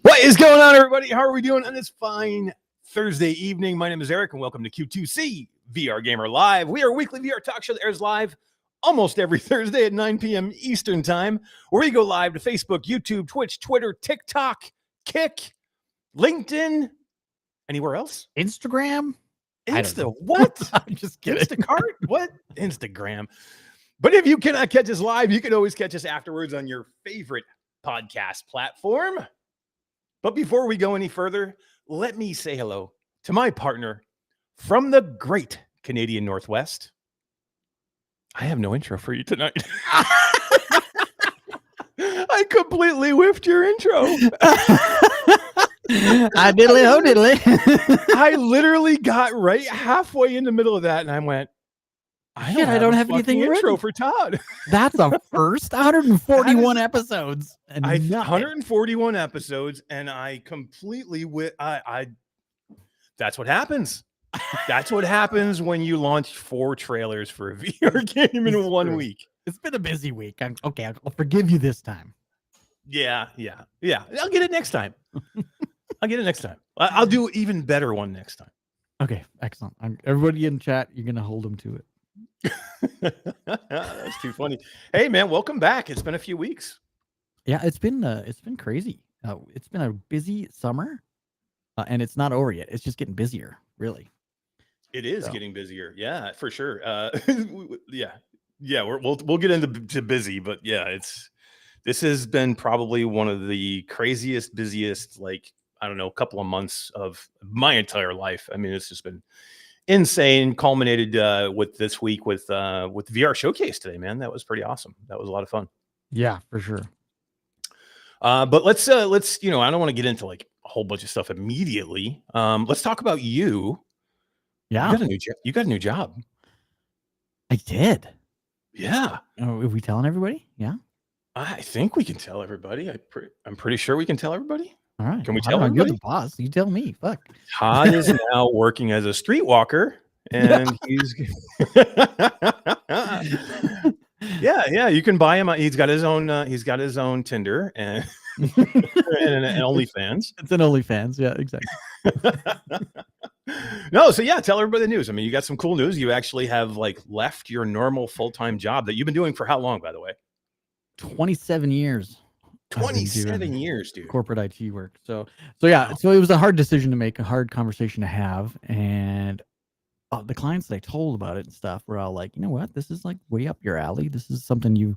What is going on, everybody? How are we doing on this fine Thursday evening? My name is Eric, and welcome to Q2C VR Gamer Live. We are a weekly VR talk show that airs live almost every Thursday at 9 p.m. Eastern Time, where we go live to Facebook, YouTube, Twitch, Twitter, TikTok, Kick, LinkedIn, anywhere else? Instagram? Insta, what? I'm just kidding. Instacart? What? Instagram. But if you cannot catch us live, you can always catch us afterwards on your favorite podcast platform. But before we go any further, let me say hello to my partner from the great Canadian Northwest. I have no intro for you tonight. I completely whiffed your intro. I diddly ho diddly. I literally got right halfway in the middle of that, and I went, I don't have anything intro for Todd. That's a first 141 episodes. And 141 episodes, and I completely that's what happens. That's what happens when you launch 4 trailers for a VR game in 1 week. It's been a busy week. Okay, I'll forgive you this time. Yeah. I'll get it next time. I'll do an even better one next time. Okay, excellent. Everybody in chat, you're gonna hold them to it. That's too funny. Hey man, welcome back. It's been a few weeks. Yeah, it's been crazy. It's been a busy summer, and it's not over yet. It's just getting busier, really. It is getting busier. Yeah, for sure. We'll get into busy, but yeah, this has been probably one of the craziest, busiest, like, I don't know, couple of months of my entire life. I mean, it's just been insane. Culminated with this week with VR Showcase today, man. That was pretty awesome. That was a lot of fun. Yeah, for sure. But let's I don't want to get into like a whole bunch of stuff immediately. Let's talk about you. Yeah, you got a new job. I did. Yeah. Are we telling everybody? Yeah. I think we can tell everybody. I'm pretty sure we can tell everybody. All right. Can we tell everybody? You're the boss. You tell me. Fuck. Todd is now working as a streetwalker, and he's yeah. You can buy him. He's got his own Tinder and and OnlyFans. It's an OnlyFans. Yeah, exactly. No, so yeah, tell everybody the news. I mean, you got some cool news. You actually have like left your normal full-time job that you've been doing for how long, by the way? 27 years. 27 years, dude. Corporate IT work. So yeah, so it was a hard decision to make, a hard conversation to have. And the clients that I told about it and stuff were all like, you know what, this is like way up your alley. This is something you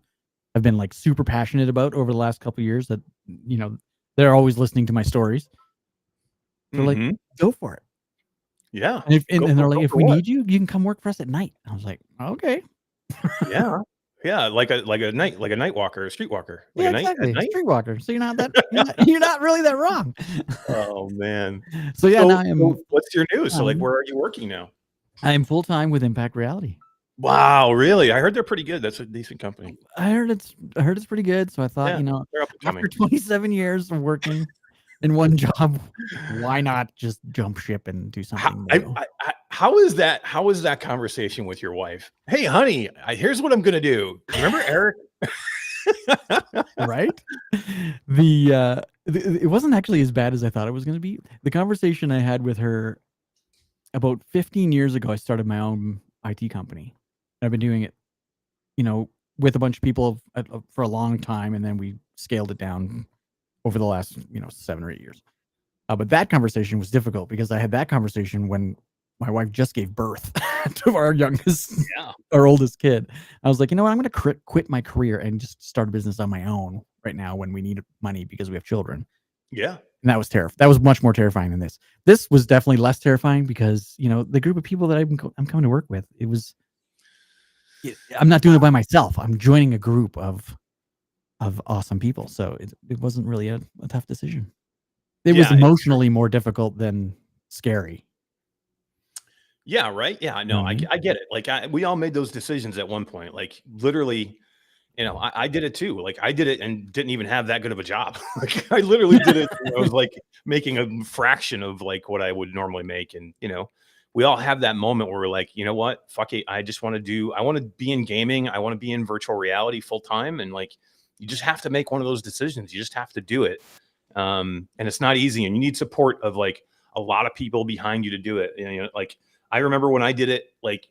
have been like super passionate about over the last couple of years, that, you know, they're always listening to my stories. They're like, go for it. Yeah. And they're like, if we need you, you can come work for us at night. I was like, okay. Yeah. Yeah, like a night walker, a streetwalker. Like exactly. Streetwalker. So you're not really that wrong. Oh man. So yeah, now what's your news? So like, where are you working now? I'm full time with Impact Reality. Wow, really? I heard they're pretty good. That's a decent company. I heard it's pretty good. So I thought, Yeah, they're up and after coming. 27 years of working in one job, why not just jump ship and do something new? How is that? How is that conversation with your wife? Hey, honey, here's what I'm gonna do. Remember Eric? Right? It wasn't actually as bad as I thought it was going to be. The conversation I had with her about 15 years ago, I started my own IT company. I've been doing it, with a bunch of people for a long time, and then we scaled it down over the last, 7 or 8 years. But that conversation was difficult because I had that conversation when my wife just gave birth to our our oldest kid. I was like, you know what? I'm going to quit my career and just start a business on my own right now when we need money because we have children. Yeah. And that was terrifying. That was much more terrifying than this. This was definitely less terrifying because, the group of people that I'm coming to work with, I'm not doing it by myself. I'm joining a group of awesome people. So it wasn't really a tough decision. It was emotionally more difficult than scary. Yeah, right. Yeah, no, I get it. Like we all made those decisions at one point. Like literally, I did it too. Like I did it and didn't even have that good of a job. Like I literally did it. I was like making a fraction of like what I would normally make. And we all have that moment where we're like, you know what? Fuck it. I want to be in gaming. I want to be in virtual reality full time. And like, you just have to make one of those decisions. You just have to do it. And it's not easy. And you need support of like a lot of people behind you to do it. Like I remember when I did it, like,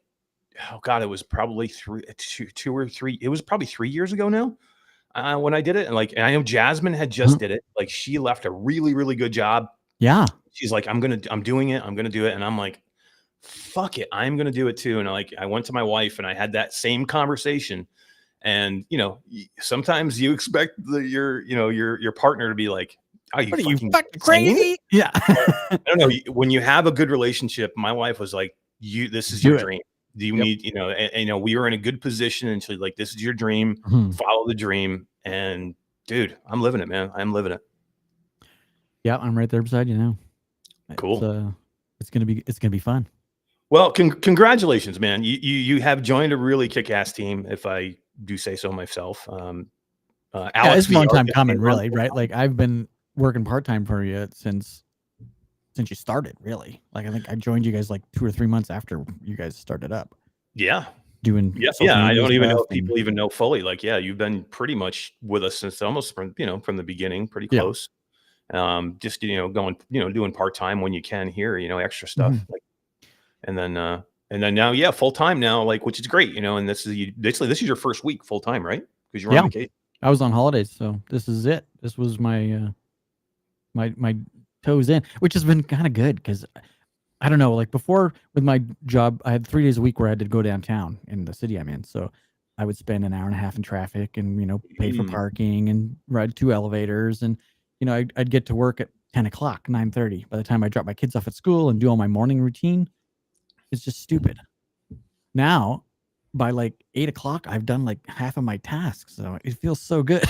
oh God, it was probably 2 or 3. It was probably 3 years ago now when I did it. And I know Jasmine had just did it. Like she left a really, really good job. Yeah. She's like, I'm doing it. I'm going to do it. And I'm like, fuck it. I'm going to do it too. And I went to my wife and I had that same conversation. And, sometimes you expect your partner to be like, are you fucking crazy? Yeah. I don't know. When you have a good relationship, my wife was like, this is your dream. Do you need, we were in a good position and she's like, this is your dream, follow the dream. And dude, I'm living it, man. I'm living it. Yeah. I'm right there beside you now. Cool. It's going to be fun. Well, congratulations, man. You have joined a really kick-ass team, if I do say so myself. Alex, it's a long time coming, really, right? Like I've been working part-time for you since you started, really. Like I think I joined you guys like 2 or 3 months after you guys started up. Yeah. Doing I don't even know if people even know fully. Like, yeah, you've been pretty much with us since almost from the beginning, pretty close. Just going, doing part-time when you can here, extra stuff. Like, and then now, full time now, like, which is great, and this is your first week full time, right? Because you're on vacation. I was on holidays, so this is it. This was my my toes in, which has been kind of good because I don't know, like before with my job, I had 3 days a week where I had to go downtown in the city I'm in. So I would spend an hour and a half in traffic and, pay for parking and ride 2 elevators. And, I'd get to work at 10 o'clock, 9:30. By the time I drop my kids off at school and do all my morning routine, it's just stupid. Now, by like 8 o'clock, I've done like half of my tasks. So it feels so good.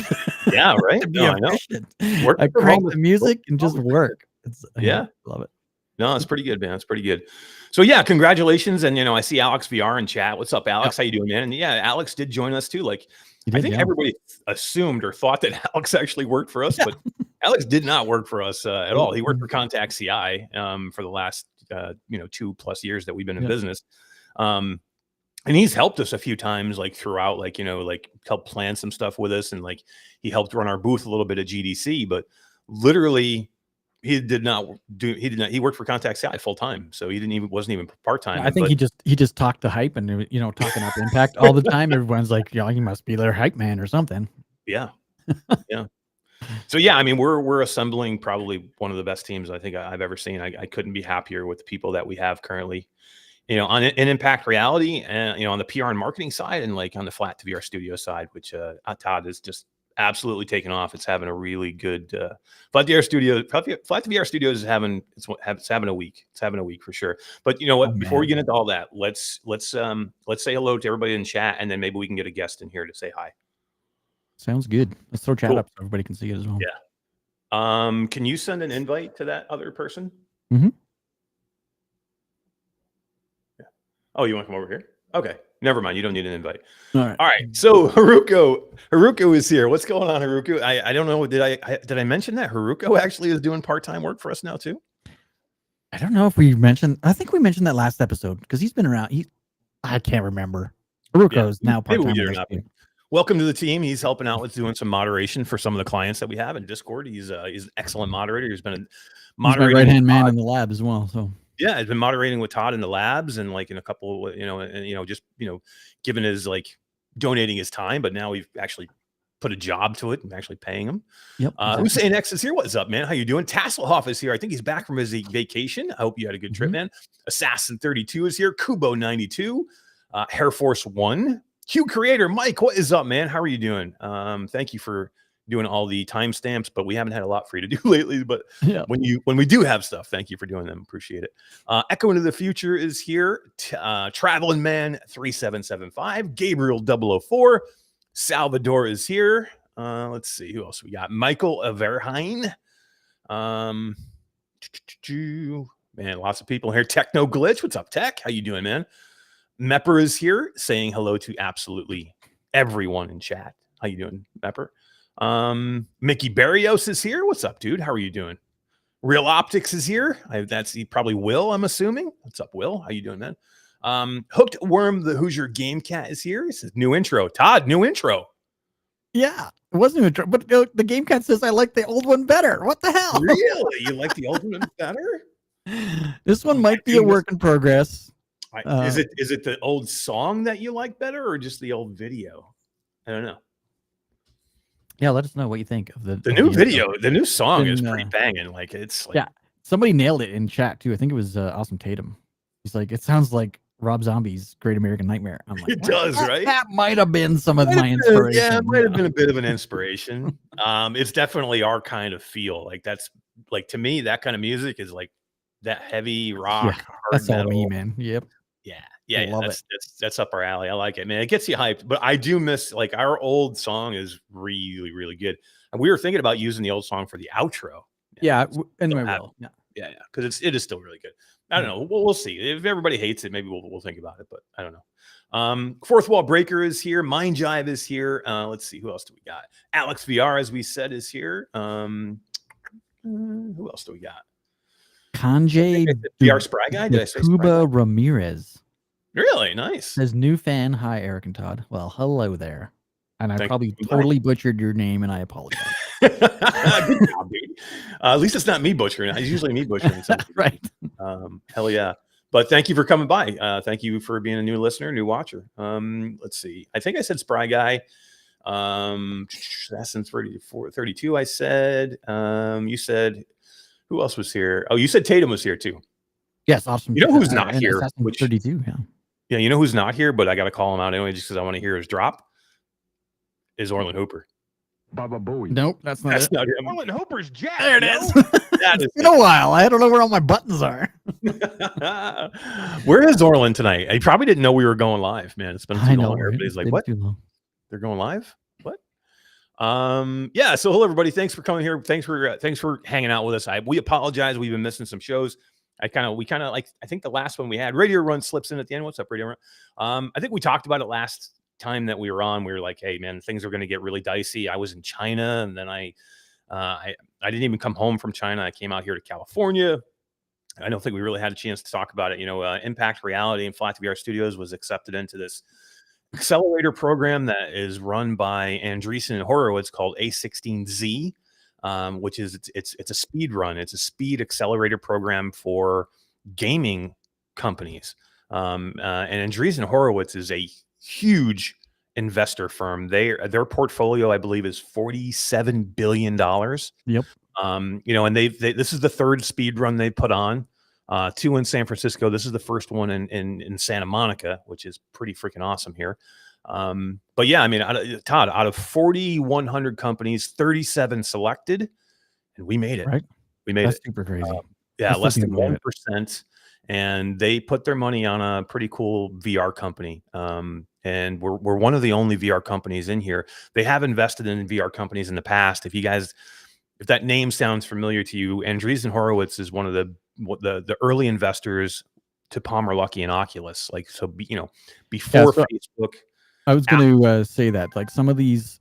Yeah, right. To be efficient. I from crank home the music and just work. Yeah. Love it. No, it's pretty good, man. It's pretty good. So yeah, congratulations. And I see Alex VR in chat. What's up, Alex? How you doing, man? And yeah, Alex did join us too. Like I think everybody assumed or thought that Alex actually worked for us, but Alex did not work for us at all. He worked for Contact CI for the last 2+ years that we've been in business. And he's helped us a few times, like throughout, like, like helped plan some stuff with us. And like, he helped run our booth a little bit at GDC, but literally he worked for Contact CI full time. So he wasn't even part-time. I think he just talked the hype and, talking up Impact all the time. Everyone's like, he must be their hype man or something. Yeah. Yeah. So yeah, I mean, we're assembling probably one of the best teams I think I've ever seen. I couldn't be happier with the people that we have currently. On in Impact Reality and, on the PR and marketing side and like on the Flat2VR Studios side, which Todd is just absolutely taken off. It's having a really good Flat2VR Studios is having a week. It's having a week for sure. But you know what? Before we get into all that, let's say hello to everybody in chat, and then maybe we can get a guest in here to say hi. Sounds good. Let's throw chat up so everybody can see it as well. Yeah. Can you send an invite to that other person? Mm-hmm. Oh, you want to come over here? Okay. Never mind. You don't need an invite. All right. All right. So Haruko is here. What's going on, Haruko? I don't know. Did I mention that Haruko actually is doing part-time work for us now too? I don't know if we mentioned. I think we mentioned that last episode because he's been around. I can't remember. Haruko's now maybe we part-time. did or not. Welcome to the team. He's helping out with doing some moderation for some of the clients that we have in Discord. He's an excellent moderator. He's been moderating. He's my right-hand man in the lab as well. So yeah, he's been moderating with Todd in the labs and like in a couple, and just giving his donating his time. But now we've actually put a job to it and actually paying him. Yep. Exactly. Hussein X is here. What's up, man? How you doing? Tasselhoff is here. I think he's back from his vacation. I hope you had a good trip, man. Assassin 32 is here. Kubo 92, Hair Force 1. Q Creator Mike, what is up, man? How are you doing? Thank you for doing all the timestamps, but we haven't had a lot for you to do lately. But yeah, when we do have stuff, thank you for doing them. Appreciate it. Echo into the Future is here. Traveling Man 3775, Gabriel 004, Salvador is here. Let's see who else we got. Michael Averheim. Man, lots of people here. Techno Glitch, what's up, Tech? How you doing, man? Mepper is here saying hello to absolutely everyone in chat. How you doing, Mepper? Mickey Barrios is here. What's up, dude? How are you doing? Real Optics is here. He probably Will, I'm assuming. What's up, Will? How you doing, man? Hooked Worm, the Hoosier Game Cat is here. He says new intro. Todd, new intro. Yeah, it wasn't intro, but the Game Cat says I like the old one better. What the hell? Really? You like the old one better? This one might be a work in progress. Is it the old song that you like better or just the old video? I don't know. Yeah, let us know what you think of the new video. The new song is pretty banging. Like it's like, yeah, somebody nailed it in chat too. I think it was Awesome Tatum. He's like, it sounds like Rob Zombie's Great American Nightmare. I'm like, it does, right? That might have been some of my inspiration. Yeah, it might have been a bit of an inspiration. It's definitely our kind of feel. Like that's like to me, that kind of music is like that heavy rock. Yeah, that's all me, man. Yep. Yeah, that's up our alley. I like it, man. It gets you hyped, but I do miss like our old song is really, really good. And we were thinking about using the old song for the outro. Yeah, and we will. Yeah, because it is still really good. I don't know. We'll see. If everybody hates it, maybe we'll think about it, but I don't know. Fourth Wall Breaker is here. Mind Jive is here. Let's see. Who else do we got? Alex VR, as we said, is here. Who else do we got? Kanjay VR Spry Guy. Did I say Cuba Ramirez? Really nice. Says new fan. Hi, Eric and Todd. Well, hello there. And I probably you. Totally butchered your name, and I apologize. Good job, dude. At least it's not me butchering. It's usually me butchering something. Right. Hell yeah. But thank you for coming by. Thank you for being a new listener, new watcher. Let's see. I think I said Spry Guy. Assassin 32. I said. You said. Who else was here? Oh, you said Tatum was here too. Yes, awesome. You know who's not here? Assassin 32. Yeah, you know who's not here, but I got to call him out anyway, just because I want to hear his drop. Is Orland Hooper? Baba Booey. Nope, that's not him. Orland Hooper's jack. There it is. It's been a while. I don't know where all my buttons are. Where is Orland tonight? He probably didn't know we were going live, man. It's been too long. Everybody's like, what? They're going live? What? Yeah. So hello, everybody. Thanks for coming here. Thanks for hanging out with us. We apologize. We've been missing some shows. I think the last one we had, Radio Run slips in at the end. What's up, Radio Run? I think we talked about it last time that we were on. We were like, hey man, things are going to get really dicey. I was in China, and then I didn't even come home from China. I came out here to California. I don't think we really had a chance to talk about it. Impact Reality and Flat2VR Studios was accepted into this Accelerator program that is run by Andreessen and Horowitz called A16Z, which is it's a speed run. It's a speed accelerator program for gaming companies. And Andreessen Horowitz is a huge investor firm. Their portfolio, I believe, is $47 billion. Yep. And this is the third speed run they put on. 2 in San Francisco. This is the first one in Santa Monica, which is pretty freaking awesome here. But yeah, I mean, Todd, out of 4,100 companies, 37 selected, and we made it. Right. We made That's it. Super crazy. Yeah, less than 1%. And they put their money on a pretty cool VR company. And we're one of the only VR companies in here. They have invested in VR companies in the past. If that name sounds familiar to you, Andreessen Horowitz is one of the early investors Palmer Luckey and Oculus. Like, so, before so Facebook. I was going to say that, like, some of these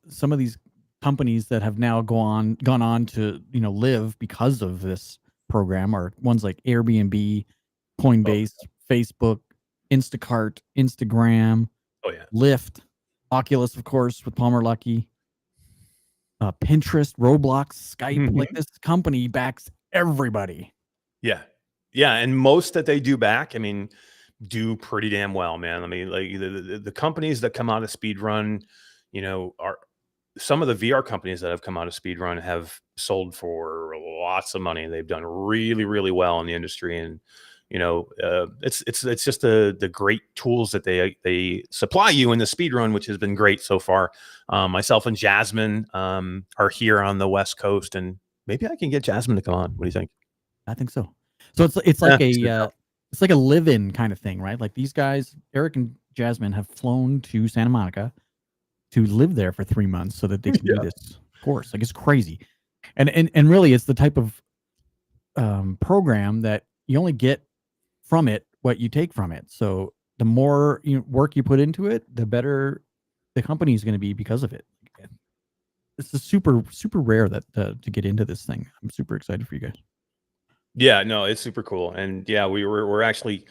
companies that have now gone on to live because of this program are ones like Airbnb, Coinbase, Facebook, Instacart, Instagram, Lyft, Oculus, of course, with Palmer Luckey, Pinterest, Roblox, Skype. Like, this company backs everybody. Yeah, and most that they do back, I mean, do pretty damn well, man. I mean, like the companies that come out of speedrun, are some of the VR companies that have come out of speedrun have sold for lots of money. They've done really, really well in the industry, and it's just the great tools that they supply you in the speedrun, which has been great so far. Myself and Jasmine are here on the West Coast, and maybe I can get Jasmine to come on. What do you think? I think so. So it's like it's like a live-in kind of thing, right? Like, these guys, Eric and Jasmine, have flown to Santa Monica to live there for 3 months so that they can do this course. Like, it's crazy. And really, it's the type of program that you only get from it what you take from it. So the more work you put into it, the better the company is going to be because of it. It's super, super rare that to get into this thing. I'm super excited for you guys. Yeah, no, it's super cool. And yeah, we're actually,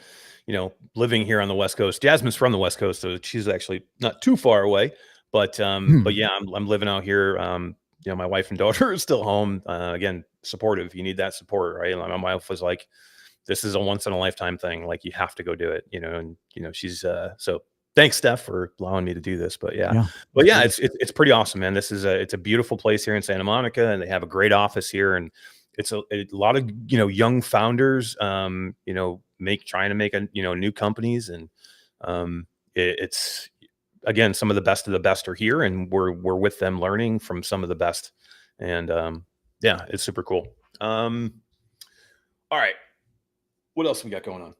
living here on the West Coast. Jasmine's from the West Coast, so she's actually not too far away. But yeah, I'm living out here. My wife and daughter are still home. Again, supportive. You need that support, right? My wife was like, this is a once in a lifetime thing. Like, you have to go do it, and she's so thanks, Steph, for allowing me to do this. But yeah. It's pretty awesome, man. It's a beautiful place here in Santa Monica, and they have a great office here, and it's a lot of young founders trying to make new companies, and it's, again, some of the best are here, and we're with them learning from some of the best, and yeah, it's super cool. All right, what else we got going on?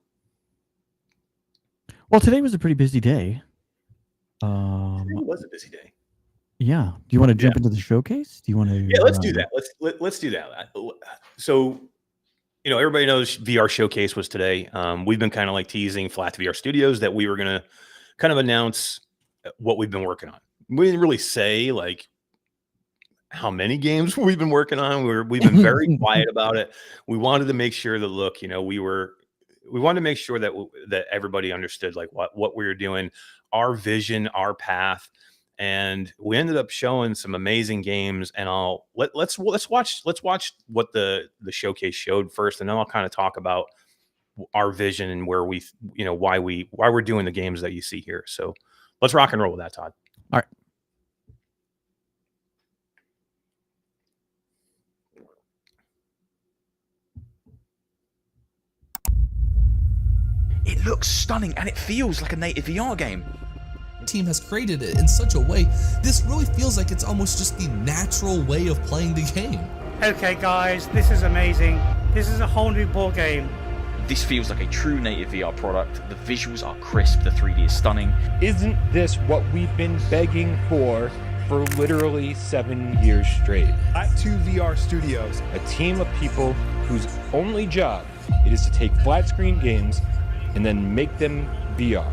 Well, today was a pretty busy day. It was a busy day. Yeah. Do you want to jump into the showcase? Do you want to? Yeah, let's do that. Let's do that. So, everybody knows VR Showcase was today. We've been kind of like teasing Flat2VR Studios that we were going to kind of announce what we've been working on. We didn't really say like how many games we've been working on. We've been very quiet about it. We wanted to make sure that, look, we wanted to make sure that everybody understood like what we were doing, our vision, our path. And we ended up showing some amazing games, and let's watch what the showcase showed first, and then I'll kind of talk about our vision and where we, why we're doing the games that you see here. So let's rock and roll with that, Todd. All right. It looks stunning, and it feels like a native VR game. Team has created it in such a way, this really feels like it's almost just the natural way of playing the game. Okay guys, this is amazing. This is a whole new ball game. This feels like a true native VR product. The visuals are crisp, the 3D is stunning. Isn't this what we've been begging for literally 7 years straight? Flat2VR Studios, a team of people whose only job it is to take flat screen games and then make them VR.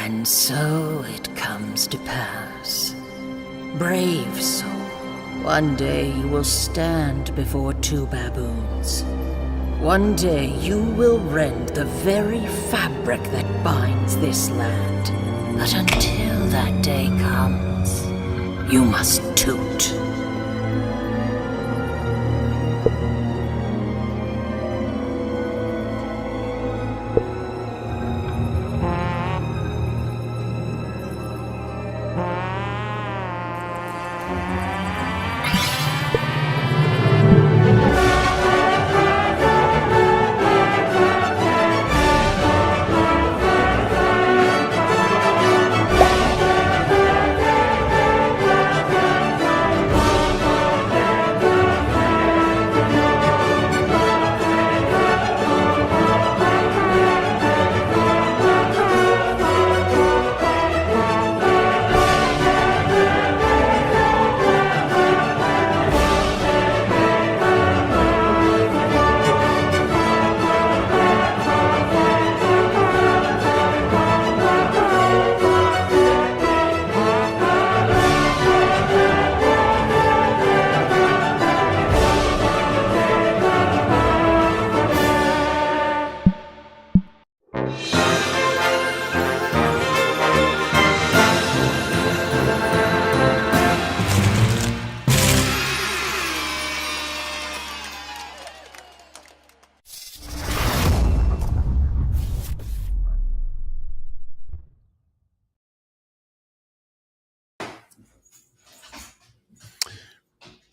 And so it comes to pass. Brave soul, one day you will stand before two baboons. One day you will rend the very fabric that binds this land. But until that day comes, you must toot.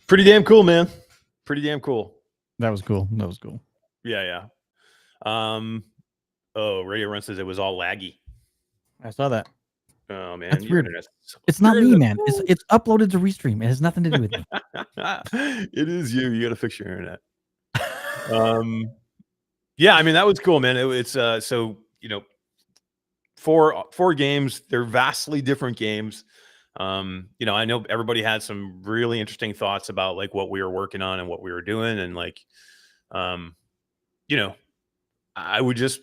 Pretty damn cool, man. Pretty damn cool. That was cool. That was cool. Yeah. Oh, Radio Run says it was all laggy. I saw that. Oh man, That's your weird. internet's- It's not your me, internet- man. It's uploaded to Restream. It has nothing to do with me. It is you. You got to fix your internet. Yeah, I mean that was cool, man. It's so four games. They're vastly different games. I know everybody had some really interesting thoughts about like what we were working on and what we were doing, and like, I would just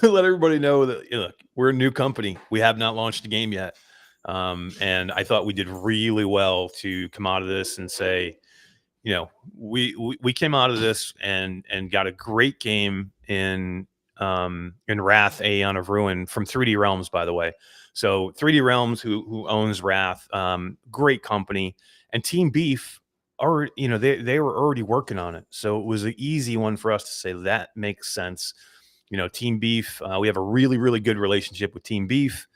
let everybody know that look, we're a new company. We have not launched a game yet. And I thought we did really well to come out of this and say, we came out of this and got a great game in Wrath, Aeon of Ruin from 3D Realms, by the way. So 3D Realms, who owns Wrath, great company, and Team Beef are, they were already working on it. So it was an easy one for us to say that makes sense. Team Beef, we have a really, really good relationship with Team Beef.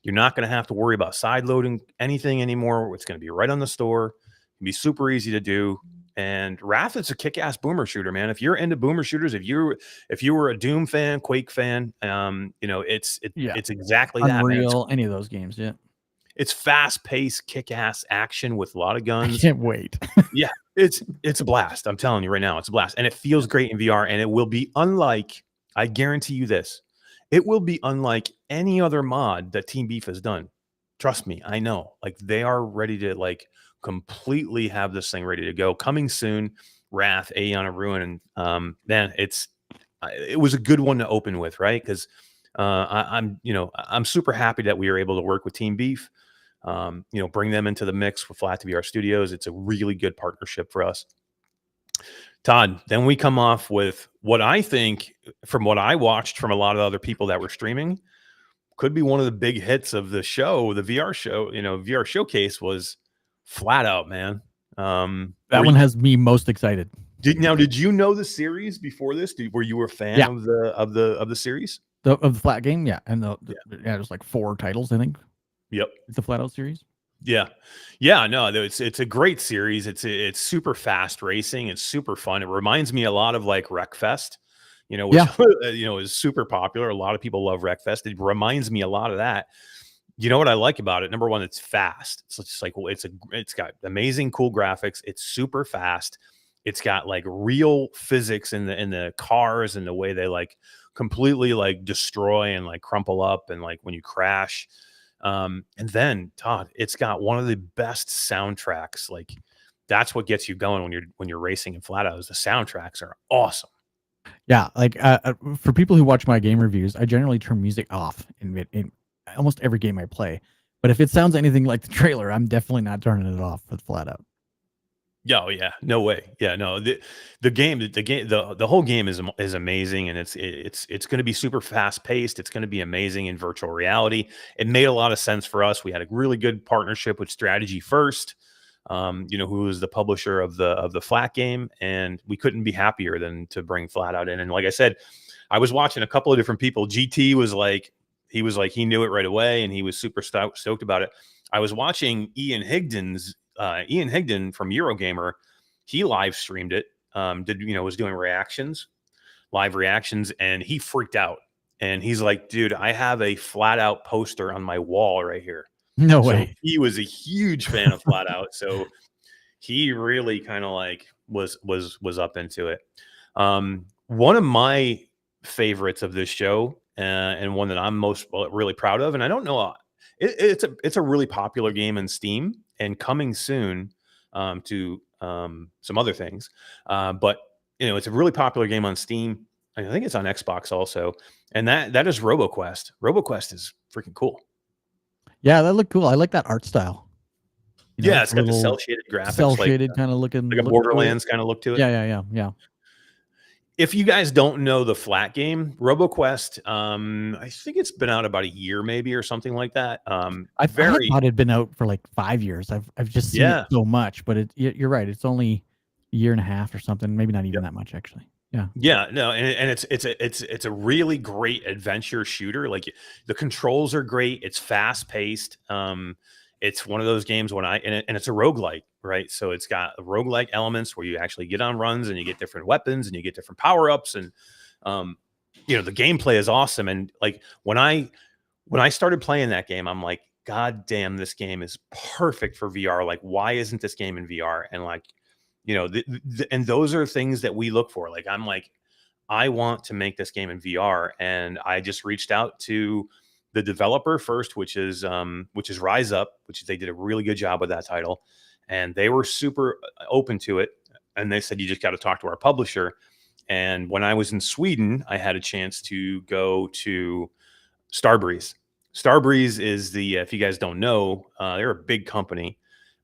You're not going to have to worry about side loading anything anymore. It's going to be right on the store. It'll be super easy to do. And Wrath is a kick-ass boomer shooter, man. If you're into boomer shooters, if you were a Doom fan, Quake fan, it's exactly Unreal, that, man. any of those games, yeah. It's fast-paced, kick-ass action with a lot of guns. I can't wait. Yeah, it's a blast. I'm telling you right now, it's a blast, and it feels great in VR. And it will be unlike, I guarantee you this, it will be unlike any other mod that Team Beef has done. Trust me, I know. Like they are ready to completely have this thing ready to go. Coming soon, Wrath, Aeon of Ruin, and man, it was a good one to open with, right? Because I'm super happy that we were able to work with Team Beef. Bring them into the mix with Flat2VR Studios. It's a really good partnership for us. Todd, then we come off with what I think, from what I watched from a lot of other people that were streaming, could be one of the big hits of the show, the VR show, VR showcase was Flat Out, man. That one has me most excited. Did you know the series before this? Were you a fan of the series? Of the Flat game, yeah. And there's like 4 titles, I think. Yep. The Flat Out series. Yeah. No, it's a great series. It's super fast racing. It's super fun. It reminds me a lot of like Wreckfest, which is super popular. A lot of people love Wreckfest. It reminds me a lot of that. You know what I like about it? Number one, it's fast. It's just like, it's got amazing, cool graphics. It's super fast. It's got like real physics in the cars and the way they like completely like destroy and like crumple up and like when you crash. And then Todd, it's got one of the best soundtracks. Like that's what gets you going when you're racing in Flat Out. The soundtracks are awesome. Yeah, like for people who watch my game reviews, I generally turn music off almost every game I play. But if it sounds anything like the trailer, I'm definitely not turning it off with Flat Out. Yeah, oh yeah, no way. Yeah, no. The whole game is amazing, and it's going to be super fast paced. It's going to be amazing in virtual reality. It made a lot of sense for us. We had a really good partnership with Strategy First, who is the publisher of the Flat game, and we couldn't be happier than to bring Flat Out in. And like I said, I was watching a couple of different people. GT was like, he knew it right away, and he was super stoked about it. I was watching Ian Higdon from Eurogamer. He live streamed it, was doing live reactions, and he freaked out. And he's like, dude, I have a Flat Out poster on my wall right here. No So way. he was a huge fan of Flat Out. So he really kind of like was up into it. One of my favorites of this show, and one that I'm most really proud of, and I don't know, it's a really popular game in Steam and coming soon to some other things. But it's a really popular game on Steam. I think it's on Xbox also, and that is RoboQuest. RoboQuest is freaking cool. Yeah, that looked cool. I like that art style. Yeah, it's got the cell shaded graphics, cell shaded kind of looking, like a Borderlands kind of look to it. Yeah. If you guys don't know the Flat game, RoboQuest, I think it's been out about a year, maybe, or something like that. I thought it had been out for like 5 years. I've just seen it so much, but you're right. It's only a year and a half or something. Maybe not even that much, actually. Yeah. No, and it's a really great adventure shooter. Like the controls are great. It's fast paced. It's one of those games and it's a roguelike, right? So it's got roguelike elements where you actually get on runs and you get different weapons and you get different power-ups, and the gameplay is awesome. And like when I started playing that game, I'm like, God damn, this game is perfect for VR. Like, why isn't this game in VR? And like, and those are things that we look for. Like, I'm like, I want to make this game in VR, and I just reached out to the developer first, which is Rise Up, they did a really good job with that title, and they were super open to it. And they said, you just got to talk to our publisher. And when I was in Sweden, I had a chance to go to Starbreeze. Starbreeze is if you guys don't know, they're a big company,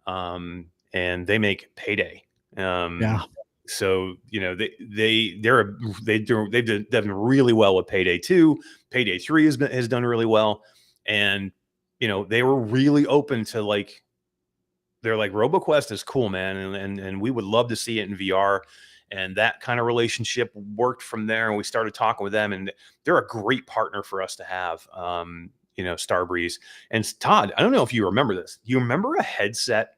and they make Payday. So they've done really well with Payday 2. Payday 3 has done really well, and they were really open to they're like, RoboQuest is cool, man, and we would love to see it in VR. And that kind of relationship worked from there, and we started talking with them, and they're a great partner for us to have. Starbreeze. And Todd, I don't know if you remember this. Do you remember a headset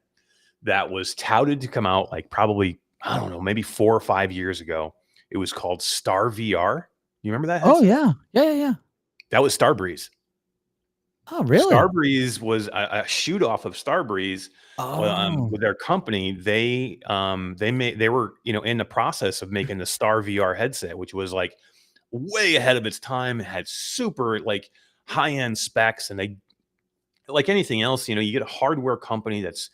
that was touted to come out like probably, I don't know, maybe 4 or 5 years ago? It was called Star VR. You remember that headset? Oh yeah. That was Starbreeze. Oh really? Starbreeze was a shoot off of Starbreeze. With their company. They were in the process of making the Star VR headset, which was like way ahead of its time. It had super like high end specs, and they, like anything else, you get a hardware company that's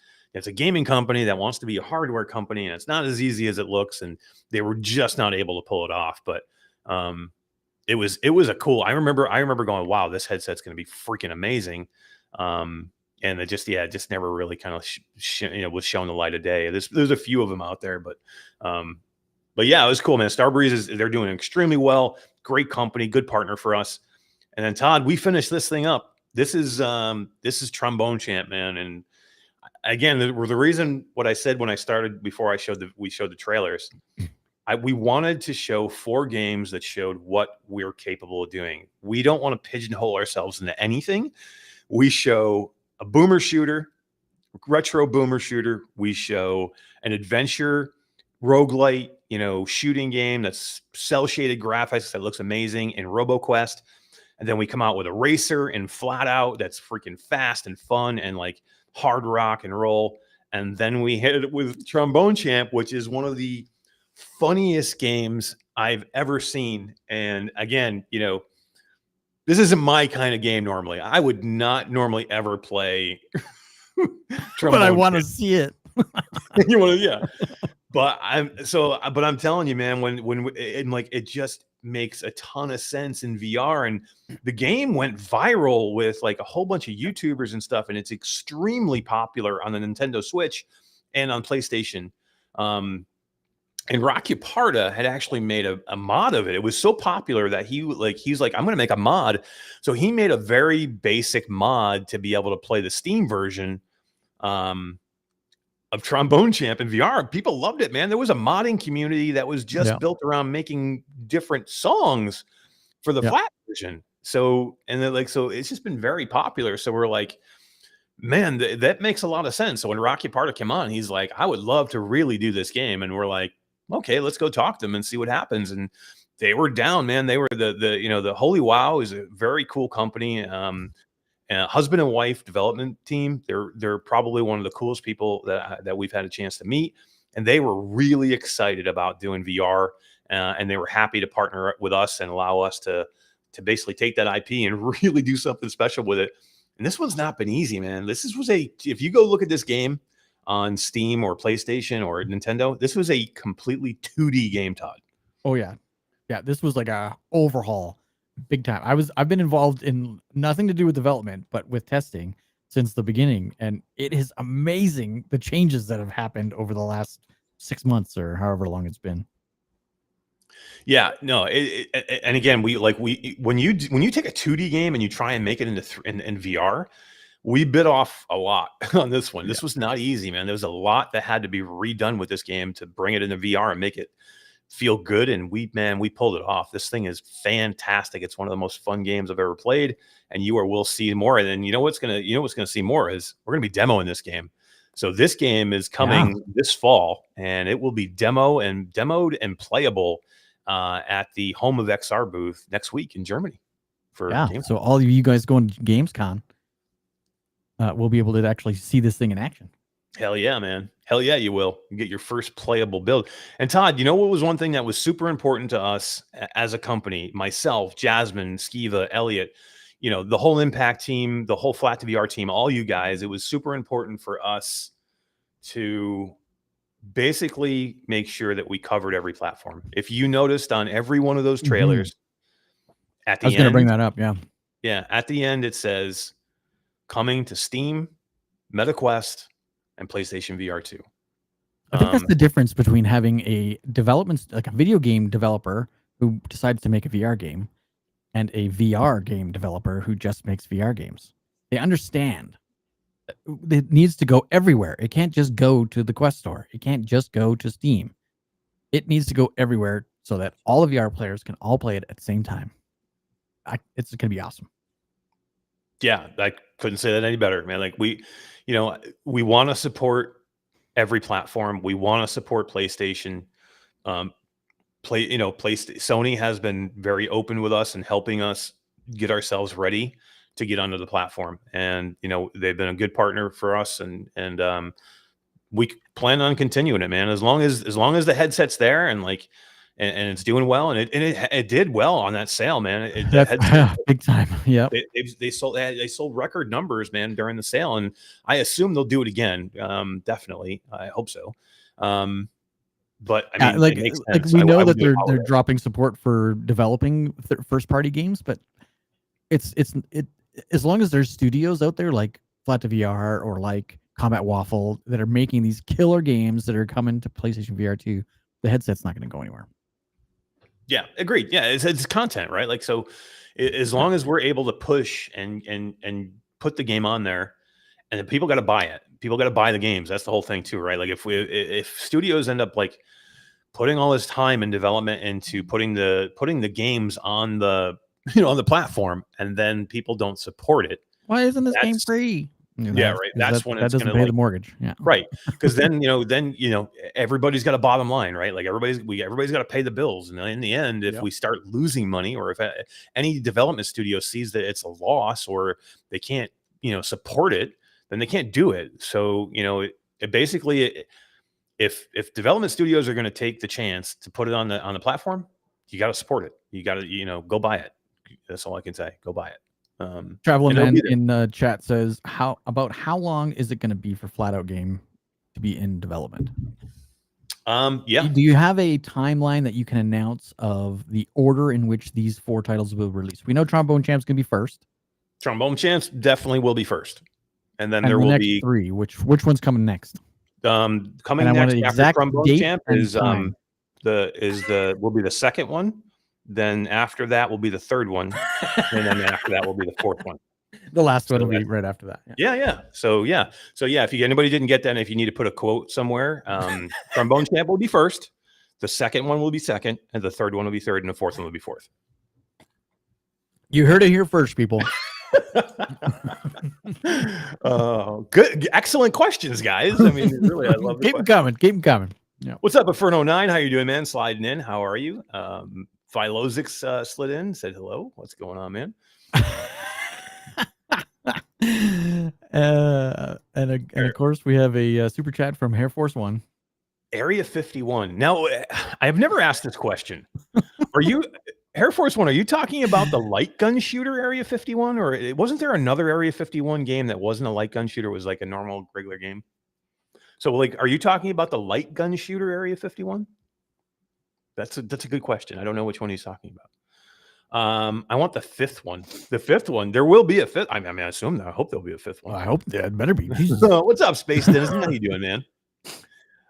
a gaming company that wants to be a hardware company, and it's not as easy as it looks, and they were just not able to pull it off. But it was a cool. I remember going, wow, this headset's going to be freaking amazing. And it just never really kind of was shown the light of day. There's a few of them out there, but yeah, it was cool, man. Starbreeze they're doing extremely well. Great company, good partner for us. And then Todd, we finished this thing up. This is Trombone Champ, man. And again, the reason what I said when I started, before we showed the trailers, we wanted to show 4 games that showed what we're capable of doing. We don't want to pigeonhole ourselves into anything. We show a boomer shooter, retro boomer shooter. We show an adventure roguelite, shooting game that's cell shaded graphics that looks amazing in RoboQuest. And then we come out with a racer in Flat Out that's freaking fast and fun and like hard rock and roll. And then we hit it with Trombone Champ, which is one of the funniest games I've ever seen. And again, this isn't my kind of game normally. I would not normally ever play but I want to see it. You want to, yeah. But I'm telling you, man, when it makes a ton of sense in VR. And the game went viral with like a whole bunch of YouTubers and stuff, and it's extremely popular on the Nintendo Switch and on PlayStation. And Rocky Parda had actually made a mod of it. It was so popular that he's like, I'm going to make a mod. So he made a very basic mod to be able to play the Steam version of Trombone Champ in VR. People loved it, man. There was a modding community that was just built around making different songs for the flat version. So, and then like, so it's just been very popular. So we're like, man, that makes a lot of sense. So when Rocky Parda came on, he's like, I would love to really do this game. And we're like, okay, let's go talk to them and see what happens. And they were down, man. They were the Holy Wow is a very cool company. Husband and wife development team. They're probably one of the coolest people that we've had a chance to meet. And they were really excited about doing VR. And they were happy to partner with us and allow us to basically take that IP and really do something special with it. And this one's not been easy, man. If you go look at this game on Steam or PlayStation or Nintendo, this was a completely 2D game, Todd. Oh yeah. Yeah, this was like a overhaul, big time. I've been involved in nothing to do with development, but with testing since the beginning, and it is amazing the changes that have happened over the last 6 months or however long it's been. Yeah, no, and again, when you take a 2D game and you try and make it into in VR, we bit off a lot on this one. This was not easy, man. There was a lot that had to be redone with this game to bring it into VR and make it feel good. And we pulled it off. This thing is fantastic. It's one of the most fun games I've ever played. And will see more. And then you know what's gonna see more is we're gonna be demoing this game. So this game is coming this fall, and it will be demoed and playable at the Home of XR booth next week in Germany. So all of you guys going to Gamescom, we'll be able to actually see this thing in action. Hell yeah, man. Hell yeah, you will. You get your first playable build. And Todd, you know what was one thing that was super important to us as a company? Myself, Jasmine, Skiva, Elliot, the whole Impact team, the whole Flat2VR team, all you guys, it was super important for us to basically make sure that we covered every platform. If you noticed on every one of those trailers, at the end, I was going to bring that up. Yeah. At the end, it says coming to Steam, MetaQuest, and PlayStation VR 2. I think that's the difference between having a development, like a video game developer who decides to make a VR game and a VR game developer who just makes VR games. They understand it needs to go everywhere. It can't just go to the Quest store. It can't just go to Steam. It needs to go everywhere so that all of VR players can all play it at the same time. It's going to be awesome. Yeah, I couldn't say that any better, man. Like we want to support every platform. We want to support PlayStation. Sony has been very open with us and helping us get ourselves ready to get onto the platform. And, they've been a good partner for us, and we plan on continuing it, man. As long as the headset's there and and it's doing well, and it did well on that sale, man. Big time. Yeah. They sold record numbers, man, during the sale, and I assume they'll do it again. Definitely. I hope so. But I mean, like we know that they're dropping support for developing first party games, but it's as long as there's studios out there like Flat2VR or like Combat Waffle that are making these killer games that are coming to PlayStation VR 2, the headset's not going to go anywhere. Yeah, agreed. Yeah, it's content, right? Like, so as long as we're able to push and put the game on there, and then people got to buy it. People got to buy the games. That's the whole thing too, right? Like if studios end up like putting all this time and development into putting the games on the on the platform, and then people don't support it. Why isn't this game free? Yeah, right. That's when it's going to pay the mortgage. Yeah, right. Because then everybody's got a bottom line, right? Like everybody's got to pay the bills, and in the end, if we start losing money, or if any development studio sees that it's a loss or they can't support it, then they can't do it. So basically, if development studios are going to take the chance to put it on the platform, you got to support it. You got to go buy it. That's all I can say. Go buy it. Traveling Man in the chat says, how long is it going to be for Flat Out game to be in development? Yeah. Do you have a timeline that you can announce of the order in which these 4 titles will release? We know Trombone Champ's gonna be first. Trombone Champs definitely will be first, and then And there the will next be 3, which one's coming next? coming And I want next an after exact Trombone date Champ and is time. will be the second one. Then after that will be the third one, and then after that will be the fourth one. The last one So will be that's- right after that. Yeah. Yeah. So yeah. If anybody didn't get that, and if you need to put a quote somewhere, Trombone Champ will be first, the second one will be second, and the third one will be third, and the fourth one will be fourth. You heard it here first, people. Good, excellent questions, guys. I mean, really, I love the Keep them coming. Keep them coming. Yeah. What's up, Inferno9? How you doing, man? Sliding in. How are you? Philozix slid in, said hello. What's going on, man? And of course, we have a super chat from Air Force One. Area 51. Now, I have never asked this question. Are you Air Force One? Are you talking about the light gun shooter Area 51, or wasn't there another Area 51 game that wasn't a light gun shooter? It was like a normal regular game. So, like, are you talking about the light gun shooter Area 51? That's a good question. I don't know which one he's talking about. I want the fifth one. The fifth one. There will be a fifth. I mean, I assume that. I hope there'll be a fifth one. Well, I hope that better be. What's up, Space Denizen? How you doing, man?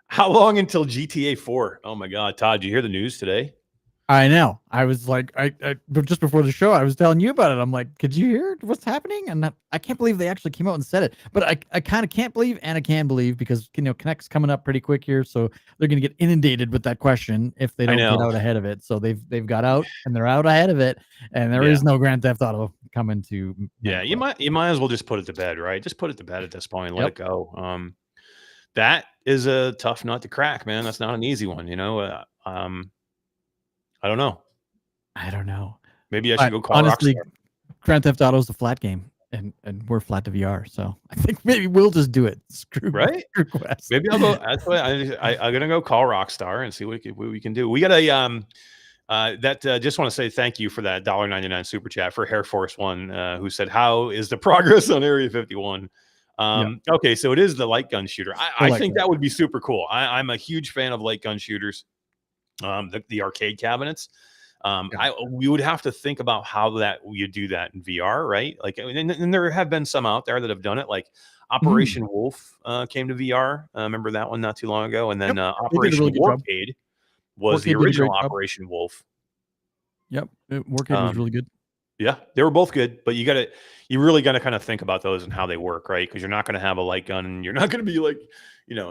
How long until GTA 4? Oh my God, Todd, did you hear the news today? I know. I was like, I just before the show, I was telling you about it. I'm like, could you hear what's happening? And I can't believe they actually came out and said it. But I kind of can't believe, and I can believe, because Connect's coming up pretty quick here, so they're gonna get inundated with that question if they don't get out ahead of it. So they've got out and they're out ahead of it, and there is no Grand Theft Auto coming to. Yeah, you might as well just put it to bed, right? Just put it to bed at this point. Let it go. That is a tough nut to crack, man. That's not an easy one, I don't know. Maybe I should go call honestly, Rockstar. Grand Theft Auto is a flat game, and we're Flat2VR, so I think maybe we'll just do it. Screw Quest. Maybe I'll go. That's why I'm gonna go call Rockstar and see what we can do. We got a just want to say thank you for that $1.99 super chat for Air Force One, who said, "How is the progress on Area 51?" Okay, so it is the light gun shooter. I think that would be super cool. I'm a huge fan of light gun shooters. The arcade cabinets. We would have to think about how you do that in VR, right? Like, and there have been some out there that have done it. Like Operation Wolf came to VR. Remember that one not too long ago, and then Operation Warcade was the original Operation Wolf. Yep, Warcade was really good. Yeah, they were both good, but you really got to kind of think about those and how they work, right? Because you're not going to have a light gun, and you're not going to be like,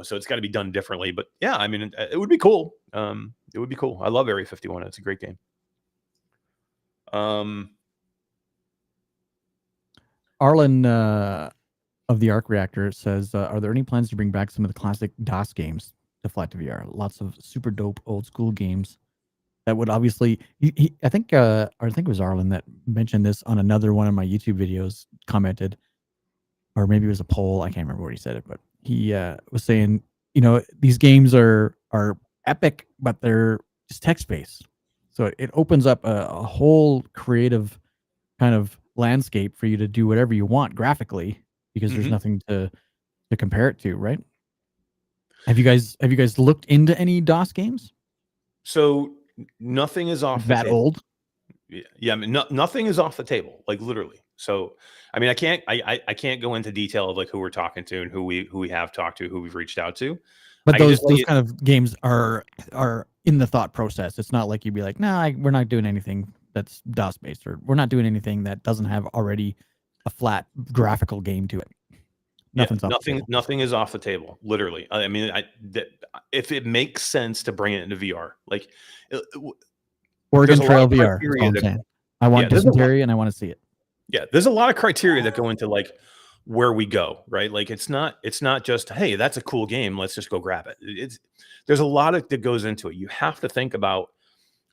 so it's got to be done differently. But yeah, I mean, it would be cool. It would be cool. I love Area 51. It's a great game. Arlen of the Arc Reactor says, "Are there any plans to bring back some of the classic DOS games to Flat2VR? Lots of super dope old school games that would obviously." I think it was Arlen that mentioned this on another one of my YouTube videos. Commented, or maybe it was a poll. I can't remember where he said it, but he was saying, these games are epic, but they're just text based. So it opens up a whole creative kind of landscape for you to do whatever you want graphically, because there's nothing to compare it to, right? Have you guys looked into any DOS games? So nothing is off that old. Yeah, I mean, nothing is off the table, like literally. So, I mean, I can't go into detail of like who we're talking to and who we have talked to, who we've reached out to. But those kind of games are in the thought process. It's not like you'd be like, nah, we're not doing anything that's DOS based, or we're not doing anything that doesn't have already a flat graphical game to it. Nothing is off the table, literally. I mean, if it makes sense to bring it into VR, like Oregon Trail VR. I want dysentery and I want to see it. Yeah, there's a lot of criteria that go into like where we go, right? Like it's not just, hey, that's a cool game, let's just go grab it. There's a lot that goes into it. You have to think about,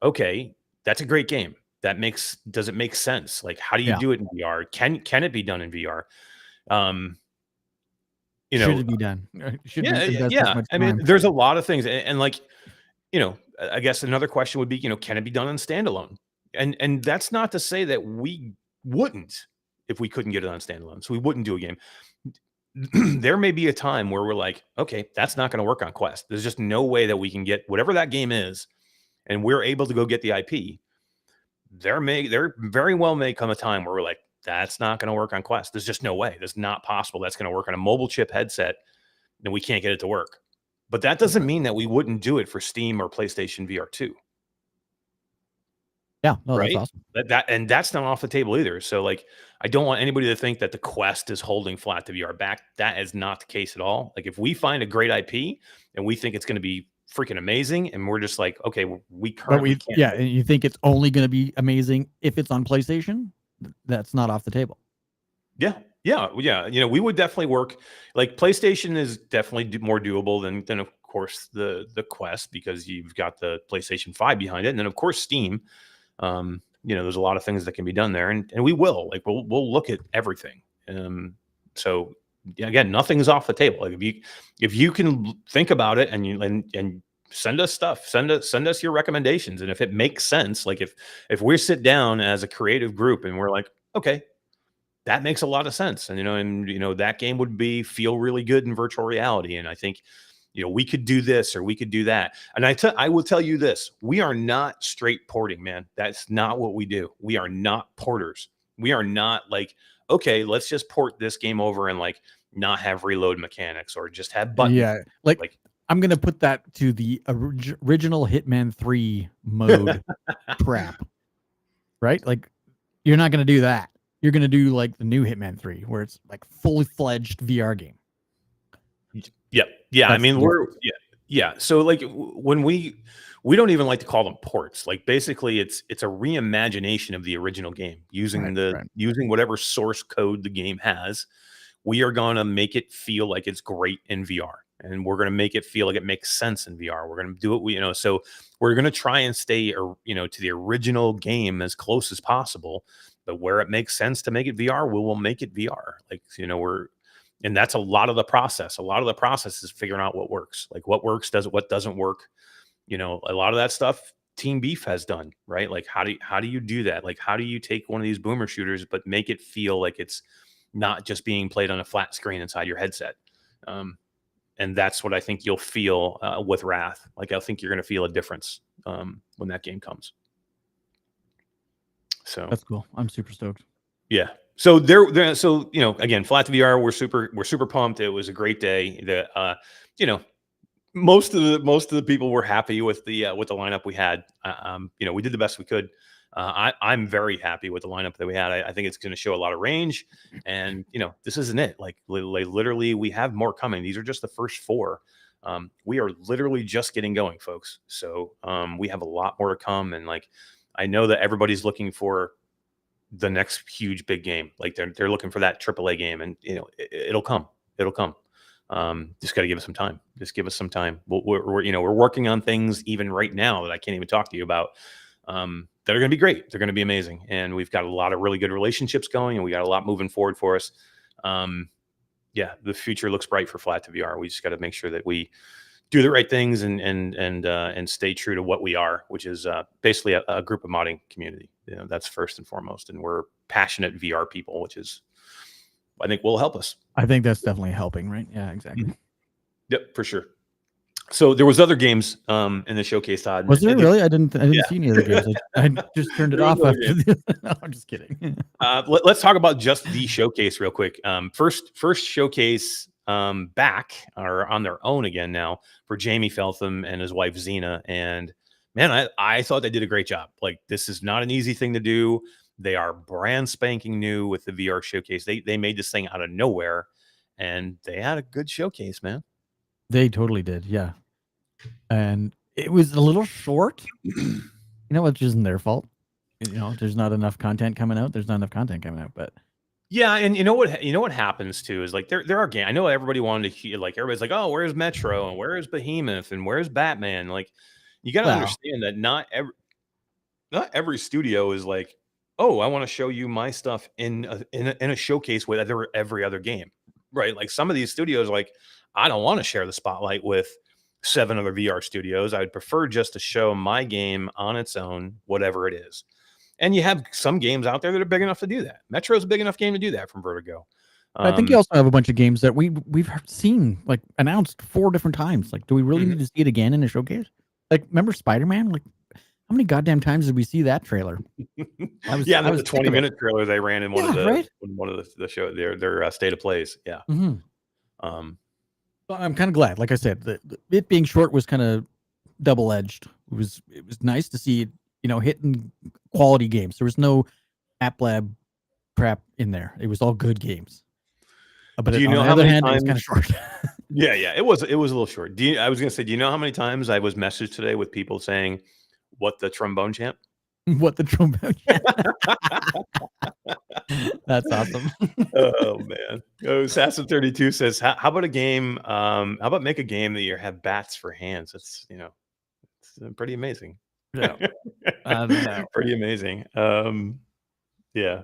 okay, that's a great game. Does it make sense? Like, how do you do it in VR? Can it be done in VR? Should it be done? I mean, there's a lot of things, and like, I guess another question would be, can it be done on standalone? And that's not to say that we wouldn't if we couldn't get it on standalone. So we wouldn't do a game. there may be a time where we're like, okay, that's not going to work on Quest. There's just no way that we can get whatever that game is, and we're able to go get the IP. There very well may come a time where we're like, that's not going to work on Quest. There's just no way. That's not possible. That's going to work on a mobile chip headset, and we can't get it to work. But that doesn't mean that we wouldn't do it for Steam or PlayStation VR 2. Yeah, no, right? that's awesome. And that's not off the table either. So like, I don't want anybody to think that the Quest is holding Flat2VR back. That is not the case at all. Like, if we find a great IP and we think it's going to be freaking amazing, and we're just like, okay, we currently can't. Yeah, and you think it's only going to be amazing if it's on PlayStation? That's not off the table. Yeah. You know, we would definitely work. Like, PlayStation is definitely more doable than of course the Quest, because you've got the PlayStation 5 behind it, and then of course Steam. You know, there's a lot of things that can be done there, and we will, like, we'll look at everything. So again, nothing's off the table. Like, if you can think about it and send us stuff, send us your recommendations, and if it makes sense, like if we sit down as a creative group and we're like, okay, that makes a lot of sense, and you know that game would feel really good in virtual reality, and I think, you know, we could do this or we could do that. And I will tell you this, we are not straight porting, man. That's not what we do. We are not porters. We are not like, okay, let's just port this game over and like not have reload mechanics or just have buttons. Yeah, like I'm going to put that to the original Hitman 3 mode crap, right? Like, you're not going to do that. You're going to do like the new Hitman 3, where it's like fully fledged VR game. Yeah. I mean, yeah. So like, when we don't even like to call them ports. Like, basically it's a reimagination of the original game using using whatever source code the game has. We are going to make it feel like it's great in VR, and we're going to make it feel like it makes sense in VR. We're going to do it, so we're going to try and stay, to the original game as close as possible, but where it makes sense to make it VR, we will make it VR. Like, and that's a lot of the process. A lot of the process is figuring out what works. Like, what works, what doesn't work. A lot of that stuff Team Beef has done, right? Like, how do you do that? Like, how do you take one of these boomer shooters but make it feel like it's not just being played on a flat screen inside your headset? And that's what I think you'll feel with Wrath. Like, I think you're going to feel a difference when that game comes. So that's cool. I'm super stoked. Yeah. So so again, Flat2VR, we're super pumped. It was a great day. Most of the people were happy with the lineup we had. We did the best we could. I'm very happy with the lineup that we had. I think it's going to show a lot of range, and this isn't it. Like, literally, we have more coming. These are just the first 4. We are literally just getting going, folks. So we have a lot more to come, and like, I know that everybody's looking for the next huge big game. Like, they're looking for that AAA game, and it'll come. Just got to give us some time. Just give us some time. We're working on things even right now that I can't even talk to you about, that are going to be great. They're going to be amazing, and we've got a lot of really good relationships going, and we got a lot moving forward for us. Yeah, the future looks bright for Flat2VR. We just got to make sure that we do the right things and stay true to what we are, which is basically a group of modding community. That's first and foremost, and we're passionate VR people, which is, I think, will help us. I think that's definitely helping, right? Yeah, exactly. Mm-hmm. Yep, for sure. So there was other games in the showcase, Todd. Was there really? I didn't see any other games. I just turned it off after. No, I'm just kidding. Let's talk about just the showcase real quick. First showcase back, or on their own again now, for Jamie Feltham and his wife Xena. And man, I thought they did a great job. Like, this is not an easy thing to do. They are brand spanking new with the VR showcase. They made this thing out of nowhere, and they had a good showcase, man. They totally did, yeah. And it was a little short, which isn't their fault. There's not enough content coming out. But yeah, and you know what happens too is, like, there are games. I know everybody wanted to hear, like, everybody's like, oh, where's Metro and where's Behemoth and where's Batman? Like, you got to understand that not every studio is like, oh, I want to show you my stuff in a showcase with every other game, right? Like, some of these studios are like, I don't want to share the spotlight with 7 other VR studios. I would prefer just to show my game on its own, whatever it is. And you have some games out there that are big enough to do that. Metro's a big enough game to do that from Vertigo. I think you also have a bunch of games that we've seen like announced 4 different times. Like, do we really need to see it again in a showcase? Like, remember Spider-Man? Like, how many goddamn times did we see that trailer? I was the 20-minute trailer they ran in one of the show their state of plays. Yeah. Well, I'm kind of glad. Like I said, it being short was kind of double-edged. It was nice to see it, hitting quality games. There was no App Lab crap in there. It was all good games. But do you on know the how other many hand, times? it was kind of short. Yeah, it was a little short. I was gonna say, do you know how many times I was messaged today with people saying, "What the trombone champ?" What the trombone champ? That's awesome. Oh man. Assassin32 says, how about a game? How about make a game that you have bats for hands? It's it's pretty amazing. Yeah. Pretty amazing. Yeah.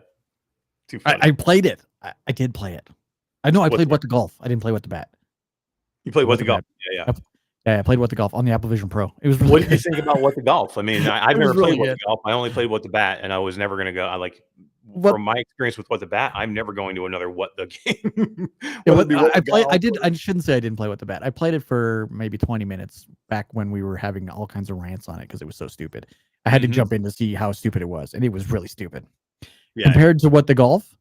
Too funny. I played it. I did play it. I know I played What the Golf. I didn't play What the Bat. You played What the Golf? Yeah. Yeah, I played What the Golf on the Apple Vision Pro. It was really What did you think about What the Golf? I mean, I've never played What good. the Golf. I only played What the Bat, and I was never going to go. From my experience with What the Bat, I'm never going to another What the game. I shouldn't say I didn't play What the Bat. I played it for maybe 20 minutes back when we were having all kinds of rants on it because it was so stupid. I had to jump in to see how stupid it was, and it was really stupid. Yeah. Compared to What the Golf,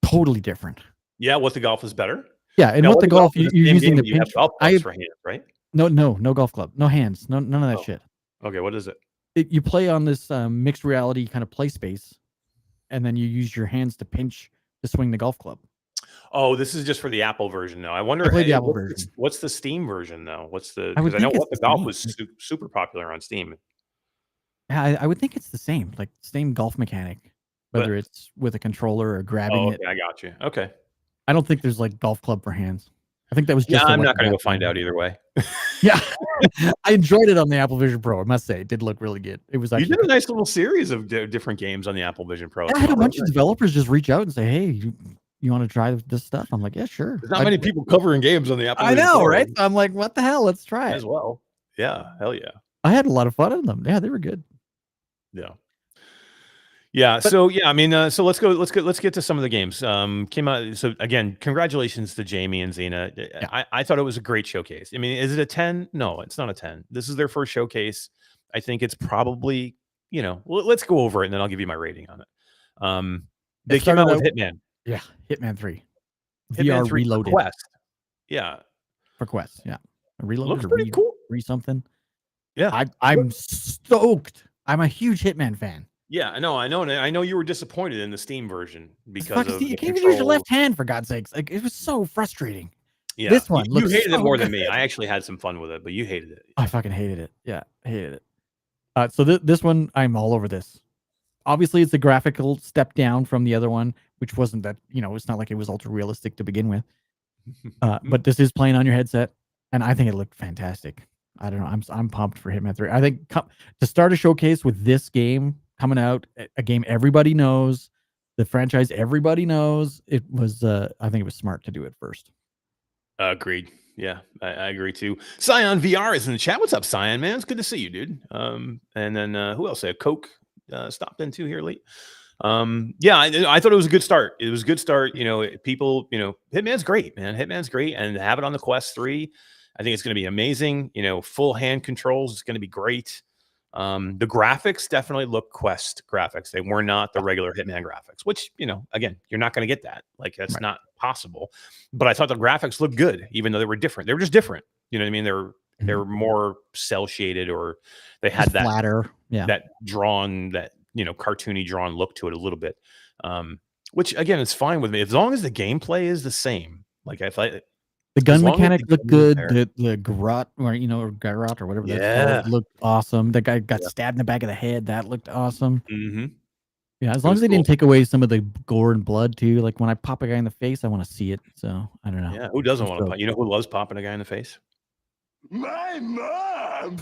totally different. Yeah, What the Golf is better. Yeah, and What the Golf, you're using the pinch. Golf clubs for hands, right? No golf club, no hands, none of that shit. Okay, what is it? You play on this mixed reality kind of play space, and then you use your hands to pinch to swing the golf club. Oh, this is just for the Apple version, though. I wonder what's the Steam version, though? Because I know What the Golf was super popular on Steam. I would think it's the same, like same golf mechanic, whether it's with a controller or grabbing it. I got you. Okay. I don't think there's like golf club for hands. I think that was just. Yeah, I'm not going to go find out either way. Yeah, I enjoyed it on the Apple Vision Pro. I must say, it did look really good. It was. Actually, you did a nice little series of different games on the Apple Vision Pro. I had a bunch of developers just reach out and say, "Hey, you want to try this stuff?" I'm like, "Yeah, sure." There's not many people covering games on the Apple. I know, right? I'm like, "What the hell? Let's try it as well." Yeah, hell yeah. I had a lot of fun in them. Yeah, they were good. Yeah. Yeah. So yeah, I mean, so let's get to some of the games. Came out. So again, congratulations to Jamie and Xena. Yeah. I thought it was a great showcase. I mean, is it a 10? No, it's not a 10. This is their first showcase. I think it's probably, let's go over it and then I'll give you my rating on it. They came out with Hitman. Yeah, Hitman 3. Hitman VR 3 Reloaded. For Quest. Yeah. For Quest, yeah. Reloaded. Looks pretty cool. Something. Yeah. I'm stoked. I'm a huge Hitman fan. Yeah, I know you were disappointed in the Steam version because of you can't even use your left hand, for God's sakes. Like, it was so frustrating. Yeah, this one you hated it more than me. I actually had some fun with it, but you hated it. I fucking hated it. Yeah, I hated it. So this one, I'm all over this. Obviously, it's a graphical step down from the other one, which wasn't that, it's not like it was ultra realistic to begin with. But this is playing on your headset, and I think it looked fantastic. I don't know. I'm pumped for Hitman 3. I think to start a showcase with this game coming out, a game everybody knows, the franchise everybody knows, it was I think it was smart to do it first. Agreed. Yeah, I agree too. Scion VR is in the chat. What's up, Scion, man? It's good to see you, dude. And then who else? Coke stopped in too here late. Yeah, I thought it was a good start. It was a good start. People, Hitman's great, man. Hitman's great, and to have it on the Quest 3, I think it's going to be amazing. Full hand controls. It's going to be great. The graphics definitely look Quest graphics. They were not the regular Hitman graphics, which, again, you're not going to get that. Like, that's not possible. But I thought the graphics looked good, even though they were different. They were just different. You know what I mean? They were more cell shaded, or they had that flatter, that drawn, that cartoony drawn look to it a little bit. Which again, is fine with me as long as the gameplay is the same. Like, I thought the gun mechanic looked good. The garrote, or garrote, or whatever that's called, looked awesome. The guy got stabbed in the back of the head. That looked awesome. Mm-hmm. Yeah, as long as they didn't take away some of the gore and blood too. Like, when I pop a guy in the face, I want to see it. So I don't know. Yeah, who doesn't want to? Who loves popping a guy in the face? My mom.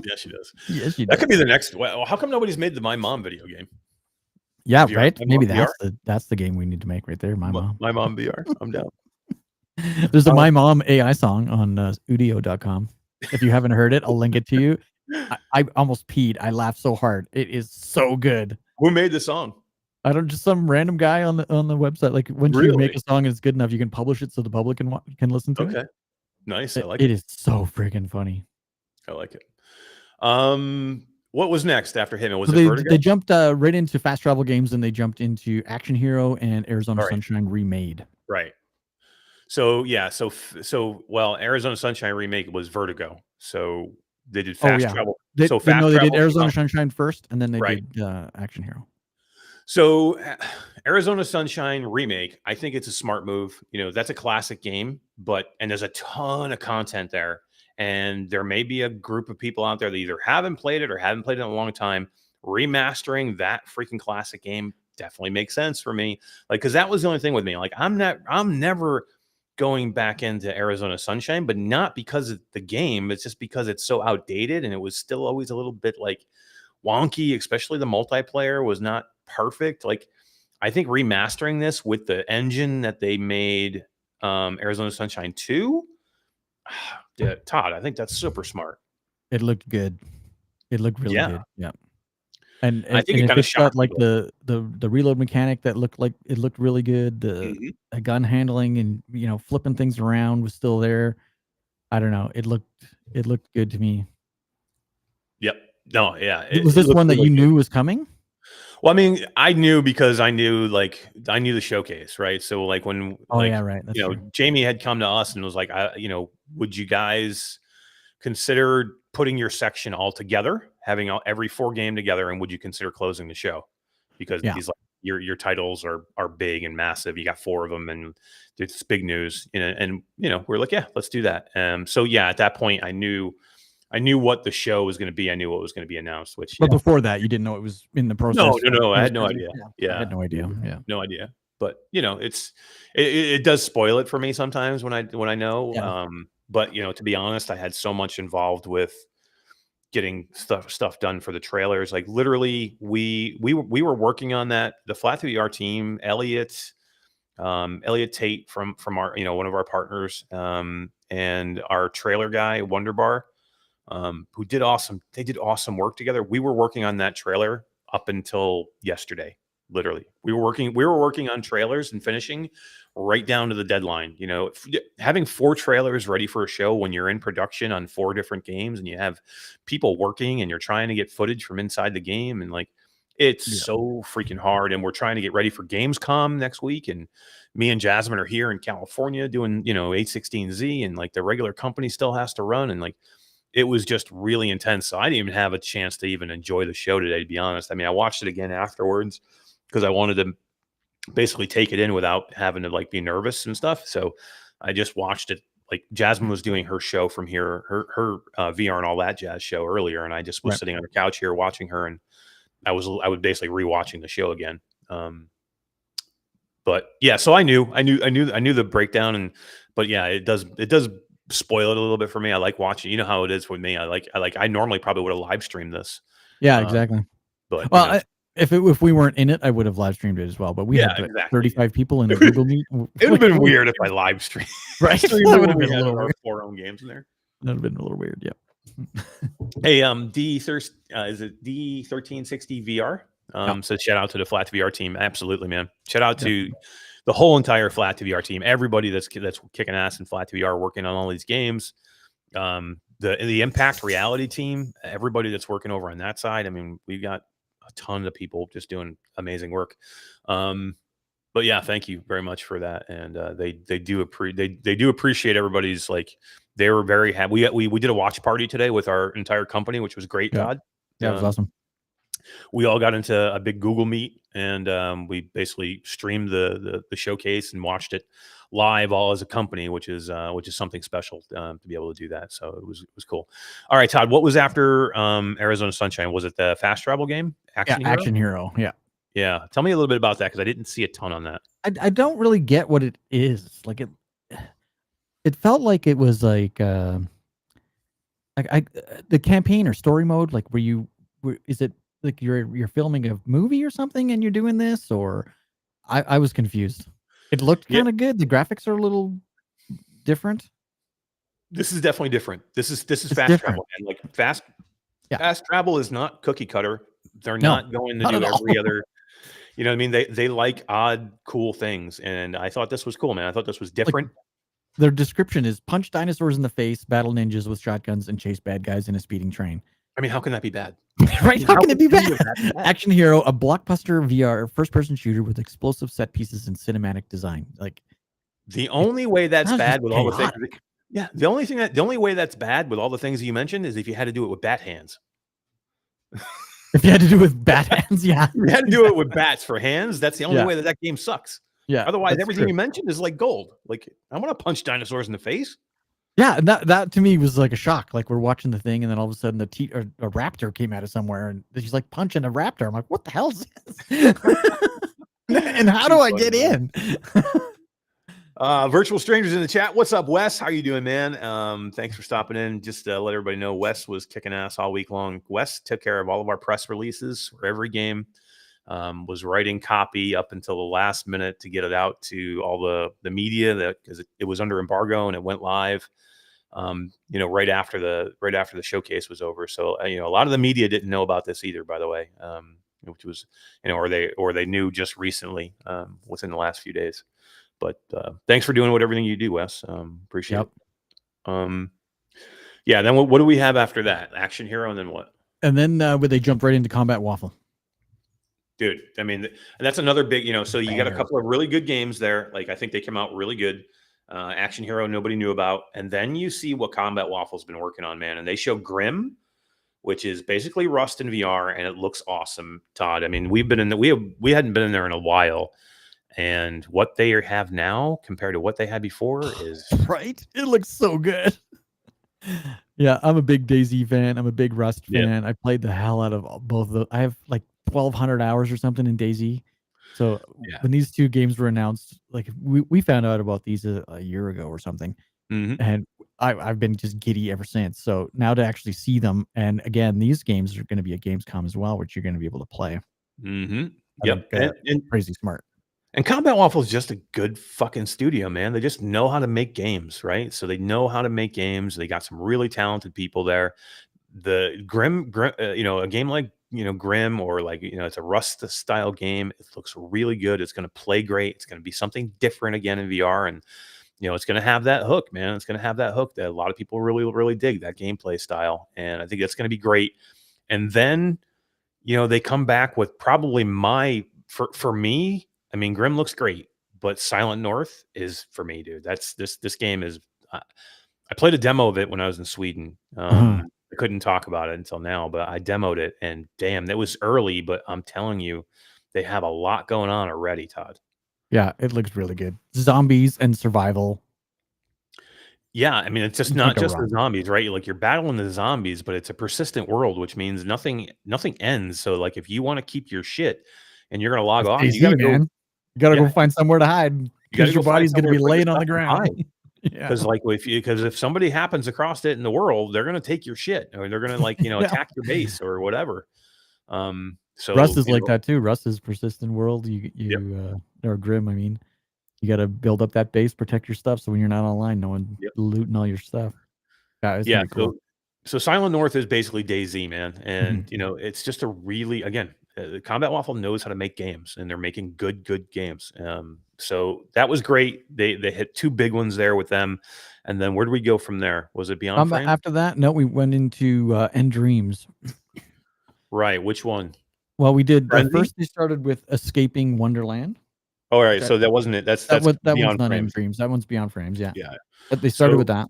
Yeah, she does. Yes, she does. That could be the next. Well, how come nobody's made the My Mom video game? Yeah, VR, right. Maybe VR? that's the game we need to make right there. My Mom. My Mom VR. I'm down. There's a My Mom AI song on udio.com. If you haven't heard it, I'll link it to you. I almost peed. I laughed so hard. It is so good. Who made the song? I don't just some random guy on the website. Like once you make Really? a song and it's good enough, you can publish it so the public can listen to Okay. it. Nice. I like It it. is so freaking funny. I like it. What was next after Hitman? Was So it Vertigo? they jumped right into fast travel games, and they jumped into Action Hero and Arizona All right. Sunshine remade. Right. So yeah, well, Arizona Sunshine remake was Vertigo. So they did fast travel. They so did travel Arizona Sunshine first, and then they Right. did Action Hero. So Arizona Sunshine remake, I think it's a smart move. You know, that's a classic game, and there's a ton of content there. And there may be a group of people out there that either haven't played it or haven't played it in a long time. Remastering that freaking classic game definitely makes sense for me. Like, because that was the only thing with me. Like, I'm never going back into Arizona Sunshine, but not because of the game. It's just because it's so outdated, and it was still always a little bit like wonky, especially the multiplayer was not perfect. Like, I think remastering this with the engine that they made Arizona Sunshine 2, yeah, Todd, I think that's super smart. It looked good. It looked really good. Yeah. And I think it kind of shocked like people. the reload mechanic that looked like it looked really good. The gun handling and flipping things around was still there. I don't know. It looked good to me. Yep. No, yeah. Was this one that you knew was coming? Well, I mean, I knew because I knew the showcase, right? So like when yeah, right. That's true. Jamie had come to us and was like, would you guys consider putting your section all together, having every 4 game together, and would you consider closing the show? Because he's like, your titles are big and massive. You got 4 of them, and it's big news. And we're like, yeah, let's do that. So yeah, at that point, I knew what the show was going to be. I knew what was going to be announced. But before that, you didn't know it was in the process. No, I had no idea. Yeah, I had no idea. Yeah, no idea. But it does spoil it for me sometimes when I know. Yeah. But to be honest, I had so much involved with getting stuff done for the trailers. Like literally, we were working on that. The Flat2VR team, Elliot Tate from our one of our partners, and our trailer guy Wonderbar, who did awesome. They did awesome work together. We were working on that trailer up until yesterday. Literally, we were working on trailers and finishing right down to the deadline. Having 4 trailers ready for a show when you're in production on 4 different games and you have people working and you're trying to get footage from inside the game, and like it's so freaking hard. And we're trying to get ready for Gamescom next week, and me and Jasmine are here in California doing 816Z, and like the regular company still has to run, and like it was just really intense. So I didn't even have a chance to even enjoy the show today, to be honest. I mean, I watched it again afterwards because I wanted to basically take it in without having to like be nervous and stuff. So I just watched it. Like Jasmine was doing her show from here, her VR and all that jazz show earlier, and I just was sitting on the couch here watching her, and I was basically rewatching the show again. But yeah, so I knew the breakdown, but yeah, it does spoil it a little bit for me. I like watching. You know how it is with me. I normally probably would have live streamed this. Yeah, exactly. But if we weren't in it, I would have live streamed it as well. But we had 35 people in a Google Meet. It would have been weird if I live streamed. Right, that would have been a little weird. 4 own games in there. That would have been a little weird. Yeah. Hey, is it D1360 VR? So shout out to the Flat2VR team. Absolutely, man. Shout out to the whole entire Flat2VR team. Everybody that's kicking ass in Flat2VR, working on all these games. The Impact Reality team. Everybody that's working over on that side. I mean, we've got a ton of people just doing amazing work. But yeah, thank you very much for that. And they do appreciate everybody's, like, they were very happy. We did a watch party today with our entire company, which was great, Todd. Yeah, it was awesome. We all got into a big Google Meet, and we basically streamed the showcase and watched it live, all as a company, which is something special to be able to do that. So it was cool. All right, Todd, what was after Arizona Sunshine? Was it the fast travel game? Action Hero. Yeah. Yeah. Tell me a little bit about that, because I didn't see a ton on that. I don't really get what it is. Like it felt like it was like the campaign or story mode, like is it like you're filming a movie or something and you're doing this, or I was confused. It looked kind of good. The graphics are a little different. This is definitely different. This is fast travel, and like fast travel is not cookie cutter. They're not going to do every other. You know what I mean? They like odd, cool things, and I thought this was cool, man. I thought this was different. Their description is punch dinosaurs in the face, battle ninjas with shotguns, and chase bad guys in a speeding train. I mean, how can that be bad? Right? How can it be any bad? of that be bad? Action hero, a blockbuster VR first-person shooter with explosive set pieces and cinematic design. Like The only way that's sounds bad just with all the things, chaotic. yeah, the only way that's bad with all the things that you mentioned is if you had to do it with bat hands. If you had to do with bat hands, yeah. You had to do it with bats for hands. That's the only Yeah. way that game sucks. Yeah. Otherwise, that's everything true. you mentioned is like gold. Like, I want to punch dinosaurs in the face. Yeah, and that to me was like a shock. Like we're watching the thing, and then all of a sudden a raptor came out of somewhere, and she's like punching a raptor. I'm like, what the hell is this? And how do I get in? Virtual strangers in the chat. What's up, Wes? How you doing, man? Thanks for stopping in. Just to let everybody know, Wes was kicking ass all week long. Wes took care of all of our press releases for every game. Was writing copy up until the last minute to get it out to all the media, that because it was under embargo and it went live. Right after the showcase was over. So a lot of the media didn't know about this either, by the way, which was or they knew just recently within the last few days. But thanks for doing everything you do, Wes. Appreciate it. Yeah. Then what do we have after that? Action hero, and then what? And then they jumped right into Combat Waffle. Dude, I mean, and that's another big, so you got a couple of really good games there. Like, I think they came out really good. Action hero, nobody knew about. And then you see what Combat Waffle's been working on, man. And they show Grim, which is basically Rust in VR, and it looks awesome, Todd. I mean, we hadn't been in there in a while. And what they have now compared to what they had before is right. It looks so good. Yeah, I'm a big DayZ fan. I'm a big Rust fan. I played the hell out of both of those. I have like 1,200 hours or something in DayZ. So when these two games were announced, like we found out about these a year ago or something, and I've been just giddy ever since. So now to actually see them, and again, these games are going to be at Gamescom as well, which you're going to be able to play. Yep, and crazy smart. And Combat Waffle is just a good fucking studio, man. They just know how to make games, right? So they know how to make games. They got some really talented people there. The Grim, a game like Grim, or like it's a Rust style game. It looks really good. It's going to play great. It's going to be something different again in VR, and it's going to have that hook, man. It's going to have that hook that a lot of people really, really dig, that gameplay style, and I think that's going to be great. And then they come back with probably for me. I mean, Grim looks great, but Silent North is for me, dude. That's this game is. I played a demo of it when I was in Sweden. I couldn't talk about it until now, but I demoed it, and damn, that was early. But I'm telling you, they have a lot going on already, Todd. Yeah, it looks really good. Zombies and survival. Yeah, I mean, it's just not just the zombies, right? Like, you're battling the zombies, but it's a persistent world, which means nothing ends. So, like, if you want to keep your shit and you're gonna log off, you gotta go. You gotta go find somewhere to hide because your body's gonna be laying on the ground. Because if somebody happens across it in the world, they're gonna take your shit, or they're gonna attack your base or whatever. So Rust is like that too. Rust is persistent world. Or Grim. I mean, you got to build up that base, protect your stuff, so when you're not online, no one looting all your stuff. Yeah, it's cool. So Silent North is basically DayZ, man, and it's just a really Combat Waffle knows how to make games, and they're making good games. So that was great. They hit two big ones there with them, and then where do we go from there? Was it Beyond Frames? After that, no, we went into nDreams. Right, which one? Well, we did first. They started with Escaping Wonderland. All right, so that wasn't it. That's that one's Beyond not Frames. nDreams. That one's Beyond Frames. Yeah. But they So started with that.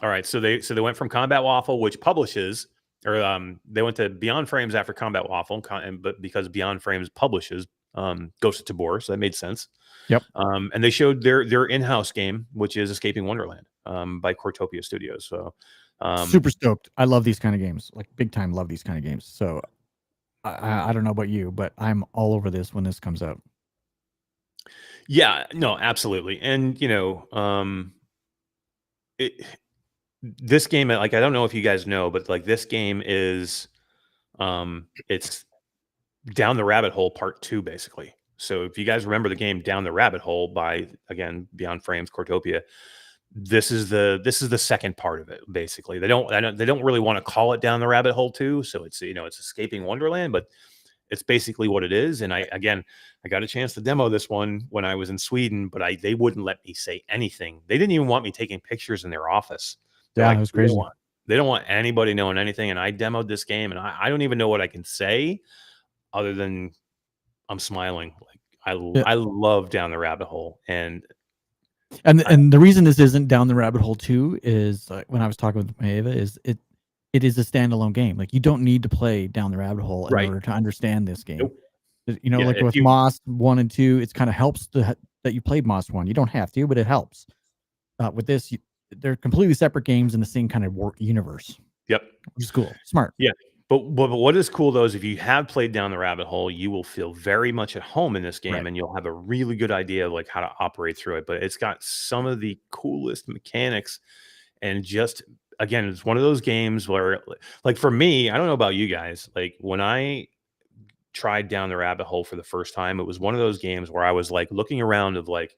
All right, so they went from Combat Waffle, which publishes, or they went to Beyond Frames after Combat Waffle, but because Beyond Frames publishes Ghost of Tabor, so that made sense. Yep. And they showed their in-house game, which is Escaping Wonderland, by Cortopia Studios. So super stoked. I love these kind of games, like big time. Love these kind of games. So I don't know about you, but I'm all over this when this comes out. Yeah, no, absolutely. And this game, like, I don't know if you guys know, but like, this game is it's Down the Rabbit Hole Part 2, basically. So if you guys remember the game Down the Rabbit Hole by, again, Beyond Frames, Cortopia, this is the second part of it. Basically, they don't really want to call it Down the Rabbit Hole 2, so it's it's Escaping Wonderland, but It's basically what it is. And I got a chance to demo this one when I was in Sweden, but they wouldn't let me say anything. They didn't even want me taking pictures in their office. They're Yeah, like, it was crazy. they don't want anybody knowing anything. And I demoed this game, and I don't even know what I can say other than I'm smiling. Like I love Down the Rabbit Hole. And the reason this isn't Down the Rabbit Hole 2 is when I was talking with Maeva, is it is a standalone game. Like, you don't need to play Down the Rabbit Hole in order to understand this game. Nope. You know, like with Moss 1 and 2, it kind of helps that you played Moss 1. You don't have to, but it helps. With this, they're completely separate games in the same kind of universe. Yep. Which is cool. Smart. Yeah. But what is cool, though, is if you have played Down the Rabbit Hole, you will feel very much at home in this game, and you'll have a really good idea of like how to operate through it. But it's got some of the coolest mechanics, and just, again, it's one of those games where, like, for me, I don't know about you guys, like when I tried Down the Rabbit Hole for the first time, it was one of those games where I was like looking around of like,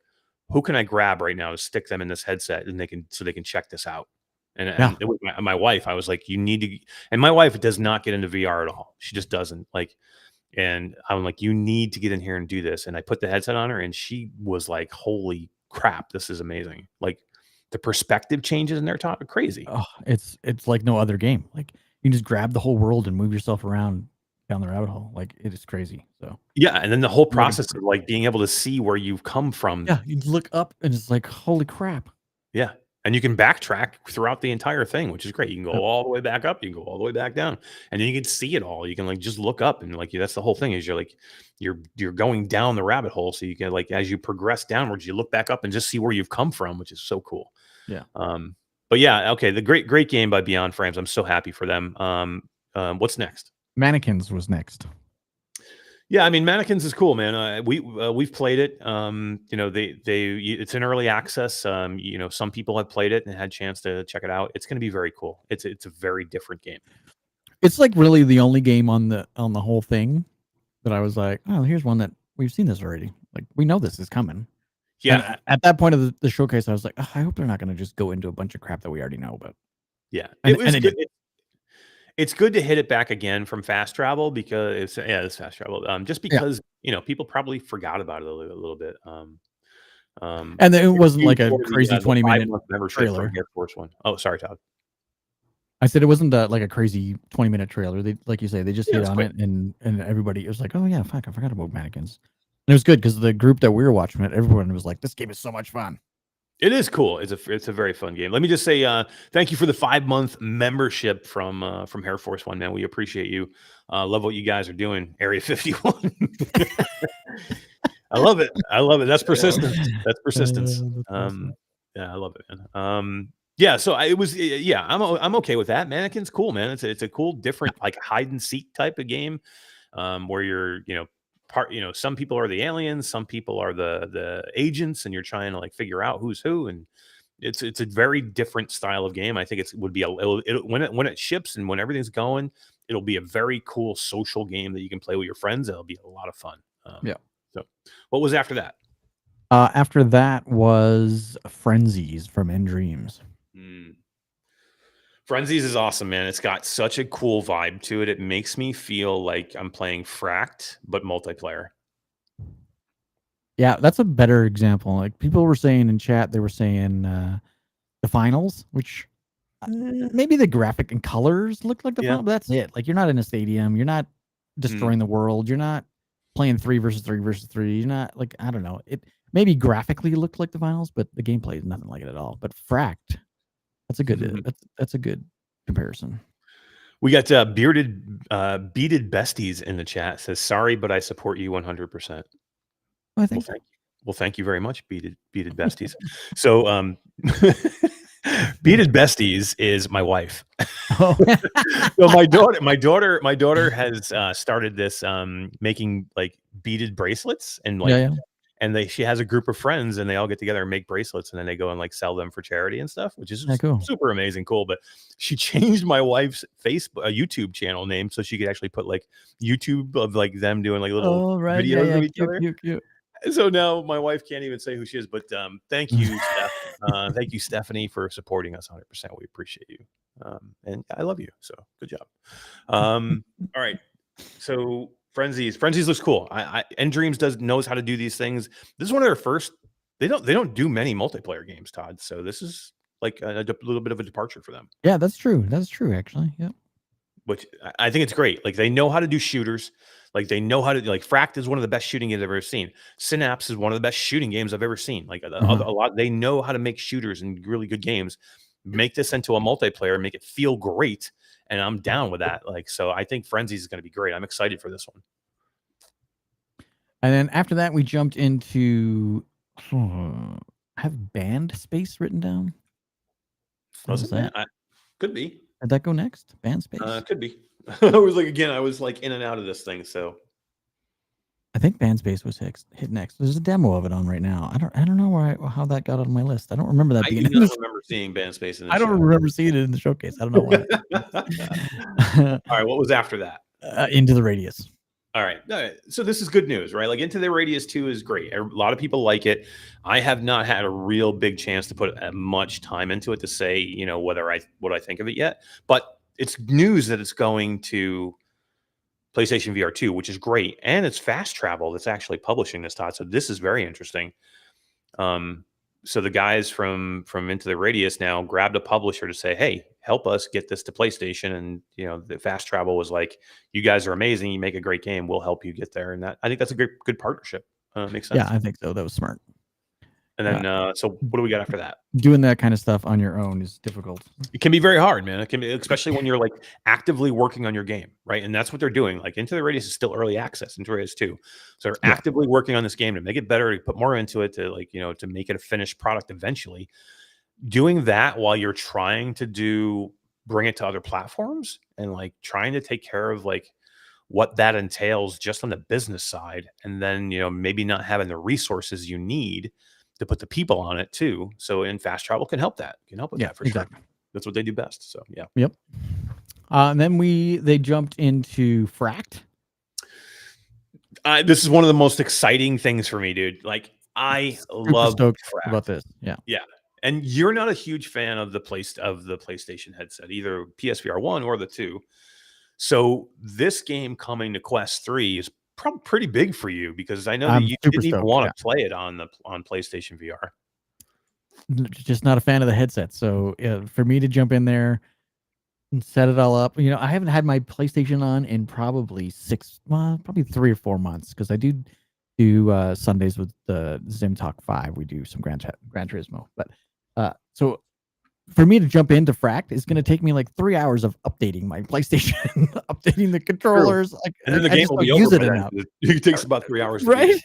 who can I grab right now to stick them in this headset and they can check this out. And it was my wife. I was like, you need to, and my wife does not get into VR at all. She just doesn't like, and I'm like, you need to get in here and do this. And I put the headset on her, and she was like, holy crap, this is amazing. Like, the perspective changes in there, Todd, are crazy. Oh, it's like no other game. Like, you can just grab the whole world and move yourself around down the rabbit hole. Like, it is crazy. So yeah, and then the whole process of like being able to see where you've come from. Yeah, you look up and it's like, holy crap. Yeah. And you can backtrack throughout the entire thing, which is great. You can go all the way back up, you can go all the way back down, and then you can see it all. You can like just look up, and like that's the whole thing, is you're going down the rabbit hole, so you can, like, as you progress downwards, you look back up and just see where you've come from, which is so cool. Yeah. But yeah, okay, the great game by Beyond Frames. I'm so happy for them. What's next? Mannequins was next. Yeah, I mean, Mannequins is cool, man. We've played it. You know, it's in early access. You know, some people have played it and had a chance to check it out. It's going to be very cool. It's a very different game. It's like really the only game on the whole thing that I was like, oh, here's one that we've seen this already. Like, we know this is coming. Yeah. And at that point of the showcase, I was like, oh, I hope they're not going to just go into a bunch of crap that we already know about. Yeah, and, it was and good. It's good to hit it back again from fast travel, because it's fast travel. Just because you know, people probably forgot about it a little bit. And it wasn't like a crazy 20-minute trailer. Air Force One. Oh, sorry, Todd. I said it wasn't like a crazy 20-minute trailer. They, like you say, they just hit on it, and everybody was like, oh yeah, fuck, I forgot about Mannequins. And it was good because the group that we were watching it, everyone was like, this game is so much fun. It is cool. It's a very fun game. Let me just say thank you for the 5-month membership from Air Force One, man. We appreciate you. Love what you guys are doing. Area 51. I love it. That's persistence. That's persistence. Yeah, I love it, man. Yeah, so I'm okay with that. Mannequin's cool, man. It's a cool, different, like, hide and seek type of game, where you're, some people are the aliens, some people are the agents, and you're trying to like figure out who's who, and it's a very different style of game. I think it would be when it ships and when everything's going, it'll be a very cool social game that you can play with your friends. It'll be a lot of fun. Yeah. So, what was after that? After that was Frenzies from nDreams. Frenzies is awesome, man. It's got such a cool vibe to it. It makes me feel like I'm playing Fracked, but multiplayer. Yeah, that's a better example. Like, people were saying in chat, they were saying the finals, which maybe the graphic and colors look like the final, but that's it. Like, you're not in a stadium. You're not destroying the world. You're not playing 3 versus 3 versus 3. You're not, like, I don't know. It maybe graphically looked like the finals, but the gameplay is nothing like it at all. But Fracked, that's a good that's a good comparison. We got bearded besties in the chat. Says, sorry, but I support you 100%. Well, thank you very much, beaded besties. So beaded besties is my wife. Oh. So my daughter has started this making like beaded bracelets, and like and she has a group of friends, and they all get together and make bracelets, and then they go and like sell them for charity and stuff, which is cool. Super amazing, cool. But she changed my wife's YouTube channel name so she could actually put like YouTube of like them doing like little videos of each other. Cute. So now my wife can't even say who she is, but thank you, Steph. Thank you, Stephanie, for supporting us 100%. We appreciate you. And I love you. So good job. All right. So Frenzies looks cool. nDreams knows how to do these things. This is one of their first. They don't do many multiplayer games, Todd. So this is like a little bit of a departure for them. Yeah, that's true. That's true, actually. Yeah. Which I think it's great. Like they know how to do shooters. Like they know how to like Fracked is one of the best shooting games I've ever seen. Synapse is one of the best shooting games I've ever seen. Like a lot, they know how to make shooters and really good games. Make this into a multiplayer, make it feel great, and I'm down with that. Like so, I think Frenzies is going to be great. I'm excited for this one. And then after that, we jumped into. I have band space written down. What was that? Could be. Did that go next? Band space? Could be. I was like in and out of this thing. So I think band space was hit next. There's a demo of it on right now. I don't know how that got on my list. I don't remember that being. I do not remember seeing band space in the I don't remember seeing it in the showcase. I don't know why. All right, what was after that? Into the Radius. All right. So this is good news, right? Like Into the Radius 2 is great. A lot of people like it. I have not had a real big chance to put much time into it to say, you know, what I think of it yet. But it's news that it's going to PlayStation VR 2, which is great. And it's Fast Travel that's actually publishing this, Todd. So this is very interesting. So the guys from Into the Radius now grabbed a publisher to say, hey, help us get this to PlayStation. And, you know, the Fast Travel was like, you guys are amazing. You make a great game. We'll help you get there. And I think that's a good partnership. Makes sense. Yeah, I think so. That was smart. And then, so what do we got after that? Doing that kind of stuff on your own is difficult. It can be very hard, man. It can be, especially when you're like actively working on your game, right? And that's what they're doing. Like Into the Radius is still early access, Into the Radius 2. So they're actively working on this game to make it better, to put more into it, to like, you know, to make it a finished product eventually. Doing that while you're trying to bring it to other platforms and like trying to take care of like what that entails just on the business side. And then, you know, maybe not having the resources you need to put the people on it too. So in Fast Travel can help that. Can help with that for sure. That's what they do best. So yeah. Yep. And then they jumped into Fracked. This is one of the most exciting things for me, dude. Like I love Fracked about this. Yeah. Yeah. And you're not a huge fan of the PlayStation headset, either PSVR 1 or the 2. So this game coming to Quest 3 is probably pretty big for you, because I know that you didn't even want to play it on PlayStation VR. Just not a fan of the headset. So for me to jump in there and set it all up, you know, I haven't had my PlayStation on in probably 3 or 4 months, because I do Sundays with the Zim Talk 5. We do some Gran Turismo, but so for me to jump into Fracked is going to take me like 3 hours of updating my PlayStation, updating the controllers. Like, and then the game will be over. It takes about 3 hours, right?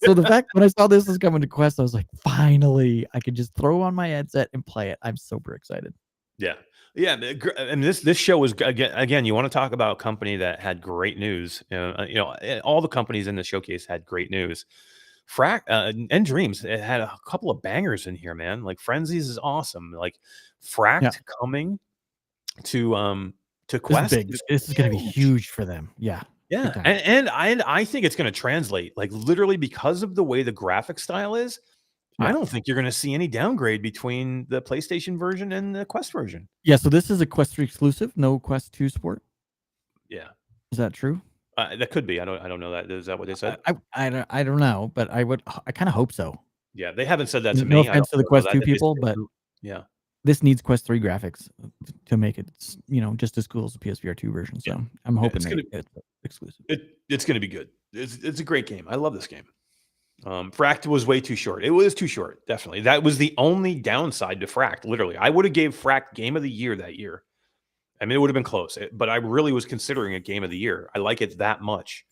So the fact when I saw this was coming to Quest, I was like, finally, I could just throw on my headset and play it. I'm super excited. Yeah. Yeah, and this show was again. You want to talk about a company that had great news? You know, all the companies in the showcase had great news. nDreams, it had a couple of bangers in here, man. Like Frenzies is awesome. Like Fracked coming to Quest. This is going to be huge for them. Yeah. Yeah, and I think it's going to translate, like literally, because of the way the graphic style is. I don't think you're going to see any downgrade between the PlayStation version and the Quest version. Yeah, so this is a Quest 3 exclusive, no Quest 2 support. Yeah, is that true? That could be. I don't know that. Is that what they said? I don't know, but I kind of hope so. Yeah, they haven't said that to me. No offense to the Quest 2 people, but yeah, this needs Quest 3 graphics to make it, you know, just as cool as the PSVR 2 version. So I'm hoping it's exclusive. It's going to be good. It's a great game. I love this game. Fracked was way too short. It was too short, definitely. That was the only downside to Fracked. Literally, I would have gave Fracked Game of the Year that year. I mean, it would have been close, but I really was considering a Game of the Year. I like it that much.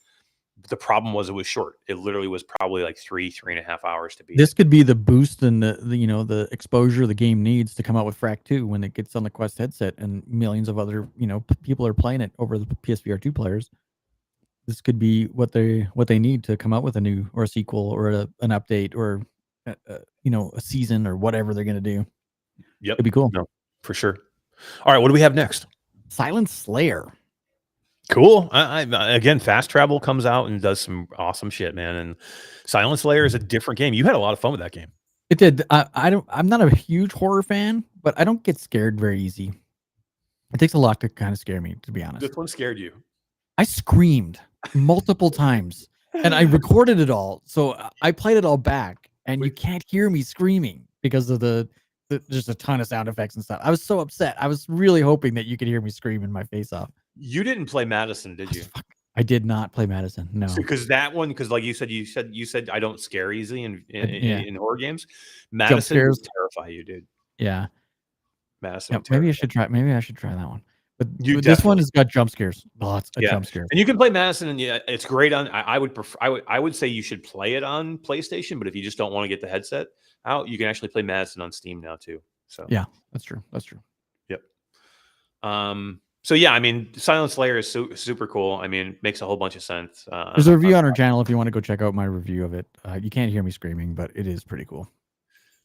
The problem was it was short. It literally was probably like 3.5 hours to beat. This could be the boost and the you know, the exposure the game needs to come out with Fracked 2 when it gets on the Quest headset and millions of other, you know, people are playing it over the PSVR 2 players. This could be what they need to come out with a new or a sequel or an update or you know, a season or whatever they're gonna do. Yep, it'd be cool. No, for sure. All right, what do we have next? Silent Slayer. Cool. Again, Fast Travel comes out and does some awesome shit, man. And Silent Slayer is a different game. You had a lot of fun with that game. It did. I'm not a huge horror fan, but I don't get scared very easy. It takes a lot to kind of scare me, to be honest. This one scared you. I screamed multiple times, and I recorded it all. So I played it all back, and you can't hear me screaming because of the just a ton of sound effects and stuff. I was so upset. I was really hoping that you could hear me screaming my face off. You didn't play Madison, did you? I did not play Madison. No, because that one, because like you said, I don't scare easily in horror games. Jump Madison scares would terrify you, dude. Yeah. Madison. Yep, maybe I should try. Maybe I should try that one. But You this one definitely- has got jump scares. Lots of Yeah. jump scares. And you can play Madison, and yeah, it's great on. I would prefer. I would say you should play it on PlayStation, but if you just don't want to get the headset out, you can actually play Madison on Steam now too. So Yeah, that's true. That's true. Yep. So yeah, I mean, Silent Slayer is super cool. I mean, makes a whole bunch of sense. There's a review on our channel if you want to go check out my review of it. You can't hear me screaming, but it is pretty cool.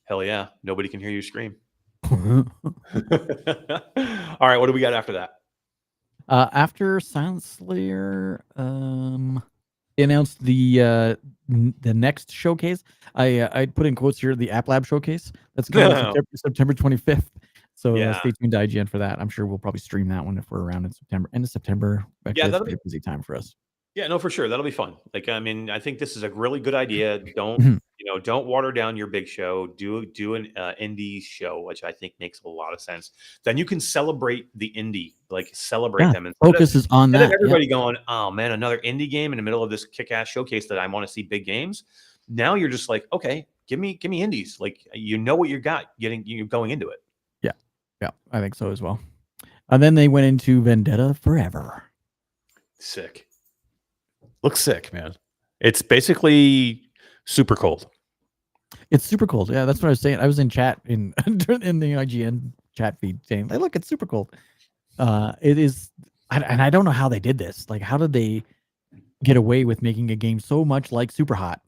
Hell yeah, nobody can hear you scream. All right, what do we got after that? After Silent Slayer, they announced the next showcase. I put in quotes here, the App Lab showcase. That's coming September 25th. So stay tuned to IGN for that. I'm sure we'll probably stream that one if we're around in September. End of September. Actually, Yeah, that's that'll be a busy time for us. Yeah, no, for sure. That'll be fun. Like, I mean, I think this is a really good idea. Don't don't water down your big show. Do an indie show, which I think makes a lot of sense. Then you can celebrate the indie, like celebrate them. And focus is on that. Everybody going, oh man, another indie game in the middle of this kick-ass showcase that I want to see big games. Now you're just like, okay, give me indies. Like, you know what you got you're going into it. Yeah, I think so as well. And then they went into Vendetta Forever. Sick. Looks sick, man. It's basically super cold. It's super cold. Yeah, that's what I was saying. I was in chat in the IGN chat feed saying, "Hey, look, it's super cold." It is, and I don't know how they did this. Like, how did they get away with making a game so much like Super Hot?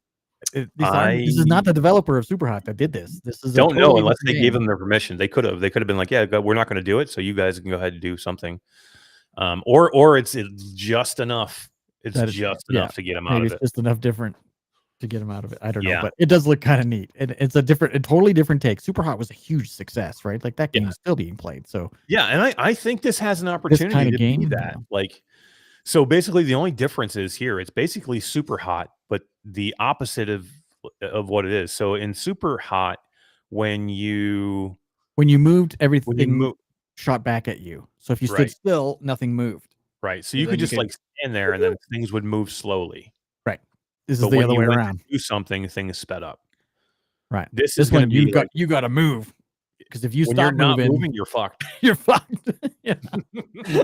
This is not the developer of Super Hot that did this. This is don't know unless they gave them their permission. They could have been like, yeah, we're not going to do it, so you guys can go ahead and do something. Or it's just enough. It's just enough to get them out of it. It's just enough different to get them out of it. I don't know, Yeah. but it does look kind of neat. It's a totally different take. Super Hot was a huge success, right? Like that game is still being played. So yeah, and I think this has an opportunity to be that. Like, so basically, the only difference is here. It's basically Super Hot, but the opposite of what it is. So in Super Hot, when you moved, everything shot back at you. So if you stood still, nothing moved. Right. So you could just like stand there, and then things would move slowly. Right. This is the other way around. Do something, things sped up. Right. This is going to be you got to move, because if you when stop you're not moving, moving, you're fucked. You're fucked. Yeah.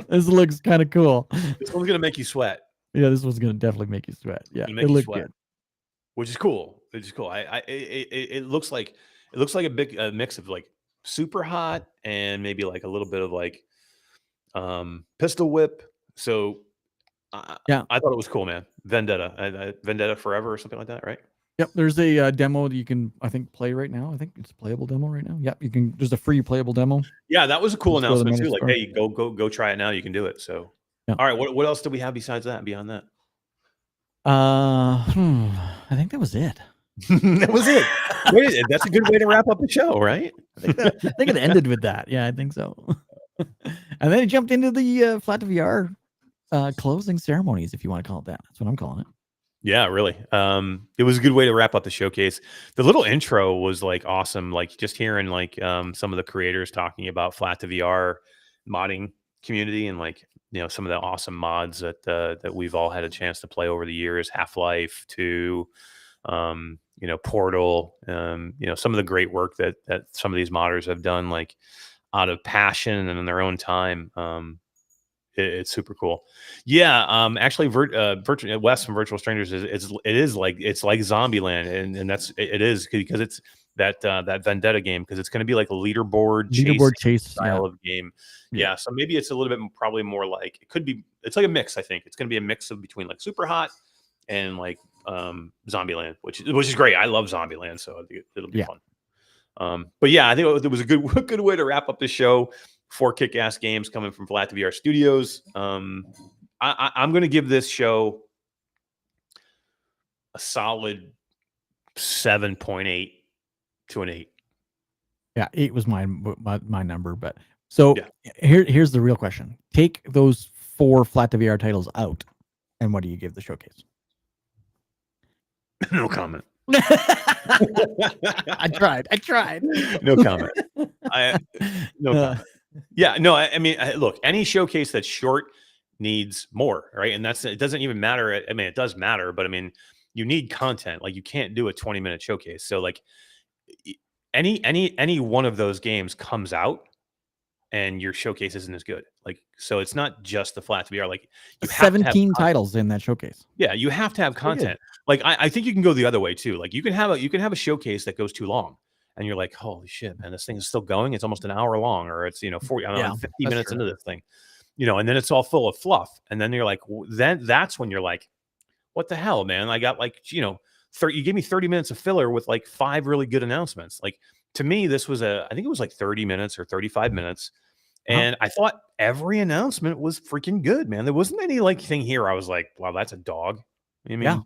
This looks kind of cool. This one's going to make you sweat. Yeah, this one's going to definitely make you sweat. Yeah, it looks good, which is cool. Which is cool. It looks like a big mix of like Super Hot and maybe like a little bit of like Pistol Whip. So yeah, I thought it was cool, man. Vendetta, Vendetta Forever or something like that, right? Yep. There's a demo that you can, I think, play right now. I think it's a playable demo right now. Yep. You can. There's a free playable demo. Yeah, that was a cool announcement too. Like, hey, go try it now. You can do it. So, all right. What else do we have besides that? Beyond that? I think that was it. That was it. Wait, that's a good way to wrap up the show, right? I think it ended with that. Yeah, I think so. And then it jumped into the Flat2VR closing ceremonies, if you want to call it that. That's what I'm calling it. Yeah, really. It was a good way to wrap up the showcase. The little intro was like awesome. Like just hearing like some of the creators talking about Flat2VR modding community and like, you know, some of the awesome mods that we've all had a chance to play over the years. Half-Life 2, you know, Portal, you know, some of the great work that some of these modders have done, like out of passion and in their own time. It's super cool. Yeah. Actually, Wes from Virtual Strangers it's like Zombieland, and it is because it's that Vendetta game, because it's going to be like a leaderboard chase style of game. Yeah. So maybe it's a little bit probably more like it's like a mix. I think it's going to be a mix of between like Super Hot and like Zombieland, which is great. I love Zombieland, so it'll be fun. But yeah, I think it was a good way to wrap up the show. 4 kick-ass games coming from Flat2VR Studios. I'm going to give this show a solid 7.8 to an 8. Yeah, 8 was my number. But so here's the real question: take those 4 Flat2VR titles out, And what do you give the showcase? No comment. I tried. No comment. No comment. Yeah, no, I mean, look, any showcase that's short needs more, right? And it doesn't even matter. I mean, it does matter, but I mean, you need content. Like, you can't do a 20-minute showcase. So like any one of those games comes out and your showcase isn't as good. Like, so it's not just the Flat2VR. Like, you have 17 titles in that showcase. Yeah, you have to have content. Like, I think you can go the other way too. Like, you can have a showcase that goes too long, and you're like, holy shit, man, this thing is still going. It's almost an hour long, or it's 40, I don't know, 50 minutes into this thing, and then it's all full of fluff, and then you're like, then that's when you're like, what the hell, man? I got like, you gave me 30 minutes of filler with like 5 really good announcements. Like, to me, this was I think it was like 30 minutes or 35 minutes. And I thought every announcement was freaking good, man. There wasn't any like thing here I was like, wow, that's a dog. I mean,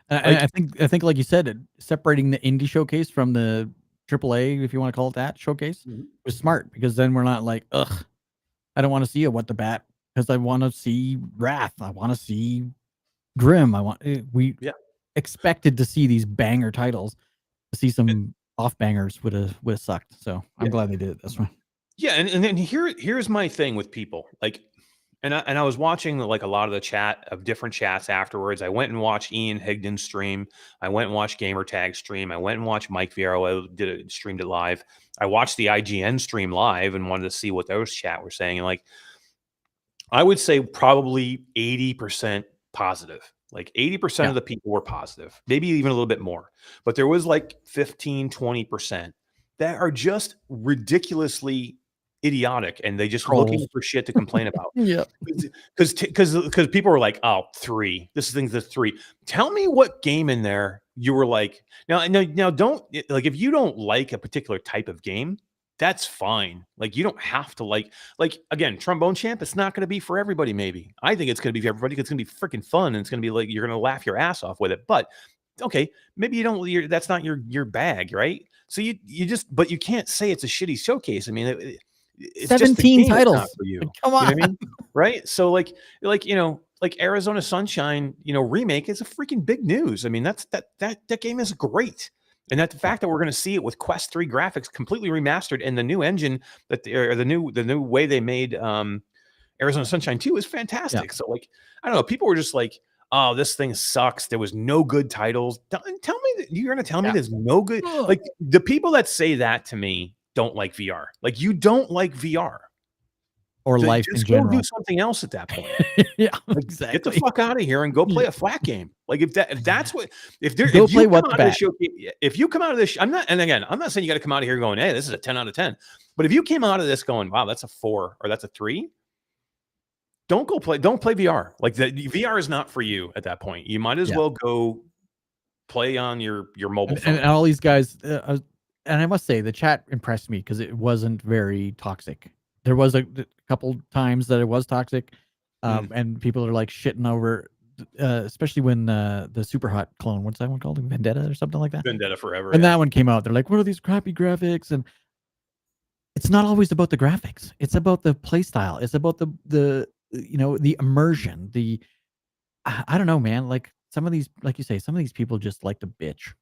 I think like you said, separating the indie showcase from the AAA, if you want to call it that, showcase was smart, because then we're not like, ugh, I don't want to see a What the Bat, because I want to see Wrath. I want to see Grim. We expected to see these banger titles. To see some off bangers would have sucked. So I'm glad they did it this way. Yeah, and then here's my thing with people, like, and I was watching like a lot of the chat of different chats afterwards. I went and watched Ian Higdon's stream. I went and watched Gamertag stream. I went and watched Mike Vieiro streamed it live. I watched the IGN stream live and wanted to see what those chat were saying. And like, I would say probably 80% positive. Like 80% of the people were positive, maybe even a little bit more. But there was like 15, 20% that are just ridiculously idiotic, and they just looking for shit to complain about. Because people were like, oh, 3. This thing's the 3. Tell me what game in there you were like, now don't, like, if you don't like a particular type of game, that's fine. Like, you don't have to like again, Trombone Champ, it's not going to be for everybody. Maybe I think it's going to be for everybody. It's going to be freaking fun, and it's going to be like, you're going to laugh your ass off with it. But okay, maybe you don't, that's not your bag, right? So you just, but you can't say it's a shitty showcase. I mean, it's 17 titles for you. Come on. You know what I mean? Right? So like Arizona Sunshine, remake is a freaking big news. I mean, that game is great. And that the fact that we're going to see it with Quest 3 graphics completely remastered, and the new engine or the new way they made Arizona Sunshine 2 is fantastic. So like, I don't know, people were just like, oh, this thing sucks. There was no good titles. Tell me that you're going to tell me there's no good. Like, the people that say that to me don't like VR. Like, you don't like VR or so life in general. Go do something else at that point. Exactly. Get the fuck out of here and go play a flat game. Like, if you come out of this, I'm not saying you got to come out of here going, hey, this is a 10 out of 10. But if you came out of this going, wow, that's a 4 or that's a 3, don't play VR. Like, the VR is not for you at that point. You might as well go play on your mobile phone. And all these guys, and I must say, the chat impressed me because it wasn't very toxic. There was a couple times that it was toxic, and people are like shitting over, especially when the Super Hot clone, what's that one called? Vendetta or something like that? Vendetta Forever. And that one came out. They're like, what are these crappy graphics? And it's not always about the graphics. It's about the play style. It's about the immersion. I don't know, man. Like, some of these, like you say, some of these people just like to bitch.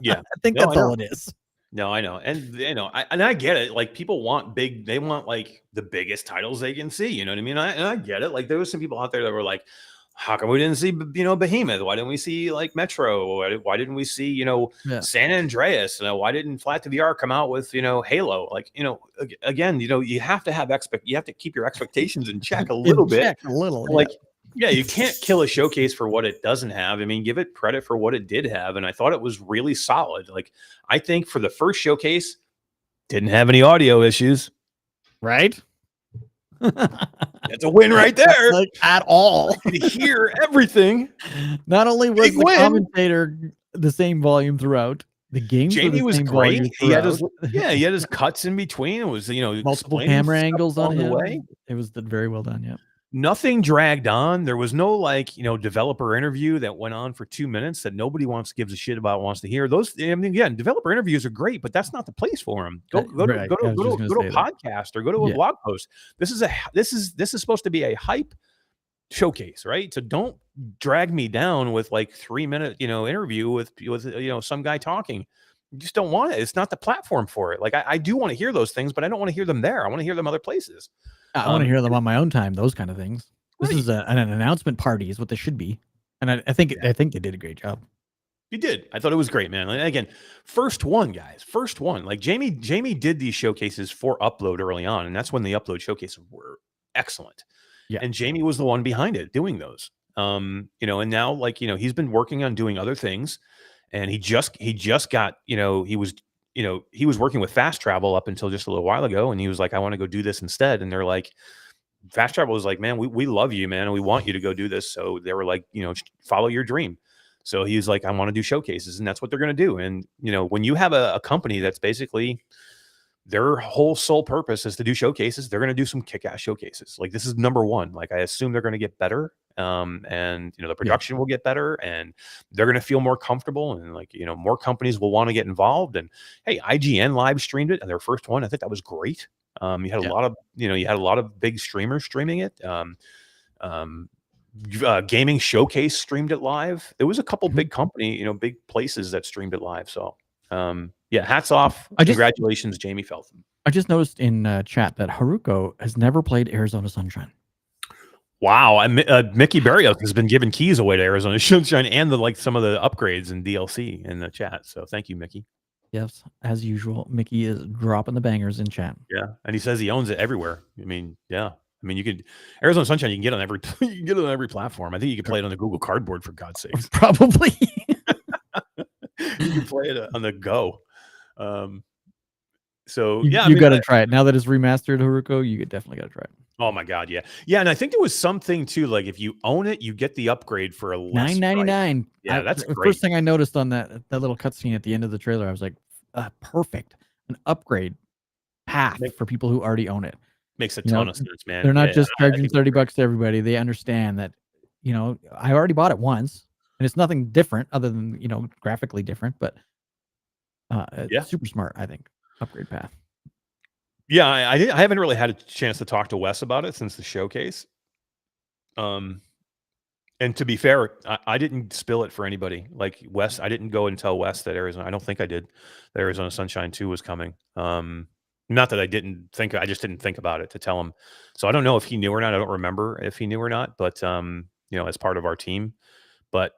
Yeah, I think that's all it is. No, I know. And I get it. Like, people want they want like the biggest titles they can see, you know what I mean? I get it. Like, there was some people out there that were like, how come we didn't see, Behemoth? Why didn't we see like Metro? Why didn't we see, San Andreas? Why didn't Flat2VR come out with, Halo? Like, again, you have to you have to keep your expectations in check a little bit. Like, yeah, you can't kill a showcase for what it doesn't have. I mean, give it credit for what it did have. And I thought it was really solid. Like, I think for the first showcase, didn't have any audio issues. Right? That's a win right there. Like, at all. You could hear everything. Not only was the commentator the same volume throughout, the game was great. He had his cuts in between. It was, multiple camera angles on him. It was very well done. Yeah. Nothing dragged on. There was no developer interview that went on for 2 minutes that nobody gives a shit about, wants to hear. Those, I mean, again, developer interviews are great, but that's not the place for them. Go to a podcast or go to a blog post. This is supposed to be a hype showcase, right? So don't drag me down with like 3-minute, interview with some guy talking. You just don't want it. It's not the platform for it. Like I do want to hear those things, but I don't want to hear them there. I want to hear them other places. I want to hear them on my own time. Those kind of things. This Right. is an announcement party, is what this should be, and I think they did a great job. You did. I thought it was great, man. And again, first one, guys. First one. Like Jamie did these showcases for upload early on, and that's when the upload showcases were excellent. Yeah. And Jamie was the one behind it doing those. And now like, he's been working on doing other things, and he just got, he was working with Fast Travel up until just a little while ago, and he was like, I want to go do this instead. And they're like, Fast Travel was like, man, we love you, man, and we want you to go do this. So they were like, follow your dream. So he was like, I want to do showcases, and that's what they're going to do. And, when you have a company that's basically their whole sole purpose is to do showcases, they're going to do some kick-ass showcases. Like this is number one. Like I assume they're going to get better. And the production will get better, and they're going to feel more comfortable, and like, more companies will want to get involved. And hey, IGN live streamed it, and their first one, I think that was great. You had a lot of, big streamers streaming it. Gaming Showcase streamed it live. There was a couple big company, big places that streamed it live. So, hats off. Congratulations, Jamie Feltham. I just noticed in chat that Haruko has never played Arizona Sunshine. Wow. Mickey Barrios has been giving keys away to Arizona Sunshine and some of the upgrades and DLC in the chat. So thank you, Mickey. Yes, as usual, Mickey is dropping the bangers in chat. Yeah, and he says he owns it everywhere. I mean, you could Arizona Sunshine. You can get on every platform. I think you can play it on the Google Cardboard, for God's sakes. Probably. You can play it on the go. So you got to try it now that it's remastered, Haruko. You definitely got to try it. Oh my God, yeah. And I think there was something too, like if you own it, you get the upgrade for a less $9.99. Yeah, that's the great. First thing I noticed on that little cutscene at the end of the trailer, I was like, perfect, an upgrade path for people who already own it. Makes a ton of sense, man. They're not just charging $30 to everybody. They understand that, I already bought it once, and it's nothing different other than graphically different, but super smart, I think. Upgrade path. Yeah, I haven't really had a chance to talk to Wes about it since the showcase. And to be fair, I didn't spill it for anybody. Like Wes, I didn't go and tell Wes that Arizona. I don't think I did. That Arizona Sunshine 2 was coming. Not that I didn't think. I just didn't think about it to tell him. So I don't know if he knew or not. I don't remember if he knew or not. But as part of our team, but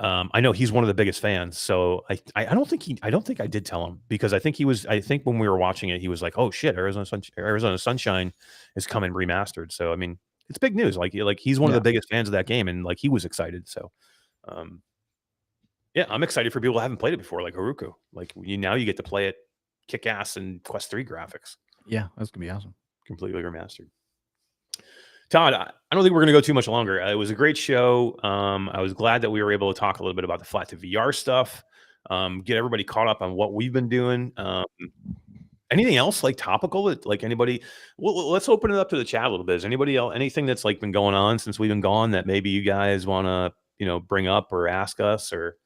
I know he's one of the biggest fans. So I don't think I did tell him, because I think when we were watching it, he was like, oh shit, Arizona Sunshine is coming remastered. So I mean, it's big news. Like he's one of the biggest fans of that game, and like he was excited. So I'm excited for people who haven't played it before, like Haruko. Like now you get to play it kick ass and Quest 3 graphics. Yeah, that's gonna be awesome. Completely remastered. Todd, I don't think we're going to go too much longer. It was a great show. I was glad that we were able to talk a little bit about the Flat2VR stuff, get everybody caught up on what we've been doing. Anything else like topical that like anybody? Well, let's open it up to the chat a little bit. Is anybody else, anything that's like been going on since we've been gone that maybe you guys want to bring up or ask us, or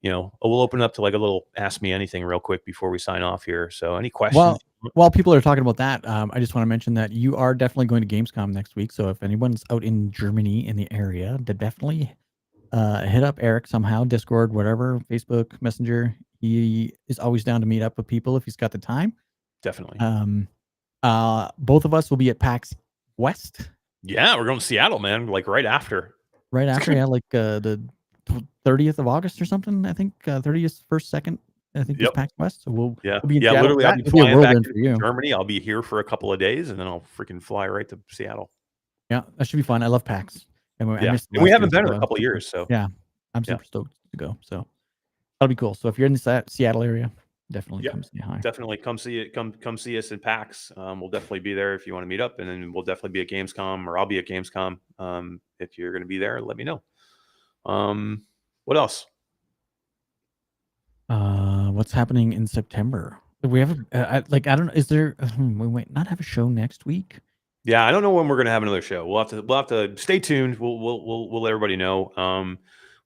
we'll open it up to like a little ask me anything real quick before we sign off here. So any questions? Well, while people are talking about that, I just want to mention that you are definitely going to Gamescom next week. So if anyone's out in Germany in the area, to definitely hit up Eric somehow, Discord, whatever, Facebook, Messenger. He is always down to meet up with people if he's got the time. Definitely. Both of us will be at PAX West. Yeah, we're going to Seattle, man. Like right after. Right after, yeah, like the 30th of August or something. I think 30th, 1st, 2nd. I think it's PAX West. So we'll be in Seattle. Literally, I'll be flying back to Germany. I'll be here for a couple of days, and then I'll freaking fly right to Seattle. Yeah, that should be fun. I love PAX. And we haven't been in a couple of years, so yeah, I'm super stoked to go. So that'll be cool. So if you're in the Seattle area, definitely come say hi. Definitely come see it. Come see us in PAX. We'll definitely be there if you want to meet up, and then we'll definitely be at Gamescom, or I'll be at Gamescom. If you're going to be there, let me know. What else? What's happening in September? We have I don't know. Is there? We might not have a show next week. Yeah, I don't know when we're going to have another show. We'll have to stay tuned. We'll let everybody know.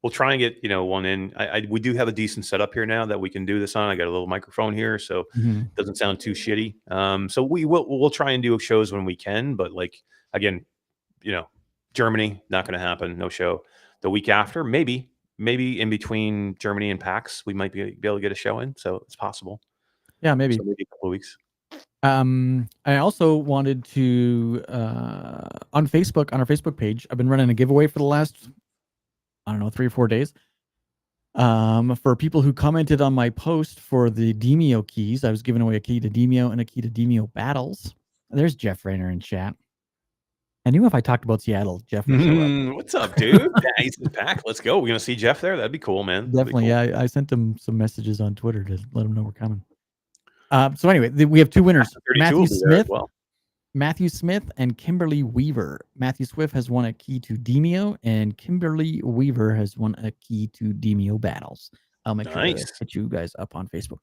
We'll try and get one in. We do have a decent setup here now that we can do this on. I got a little microphone here, so it doesn't sound too shitty. So we'll try and do shows when we can. But like again, Germany, not going to happen. No show. The week after, maybe in between Germany and PAX, we might be able to get a show in. So it's possible. Yeah, maybe. So maybe a couple of weeks. I also wanted to on Facebook, on our Facebook page, I've been running a giveaway for the last, I don't know, 3 or 4 days. For people who commented on my post for the Demio keys, I was giving away a key to Demio and a key to Demio Battles. There's Jeff Rayner in chat. I knew if I talked about Seattle, Jeff would show up. What's up, dude? Yeah, he's in the pack. Let's go. We're gonna see Jeff there. That'd be cool, man. Definitely. Cool. Yeah, I sent him some messages on Twitter to let him know we're coming. So anyway, we have 2 winners: Matthew Smith and Kimberly Weaver. Matthew Swift has won a key to Demio, and Kimberly Weaver has won a key to Demio Battles. I'll make sure to hit you guys up on Facebook.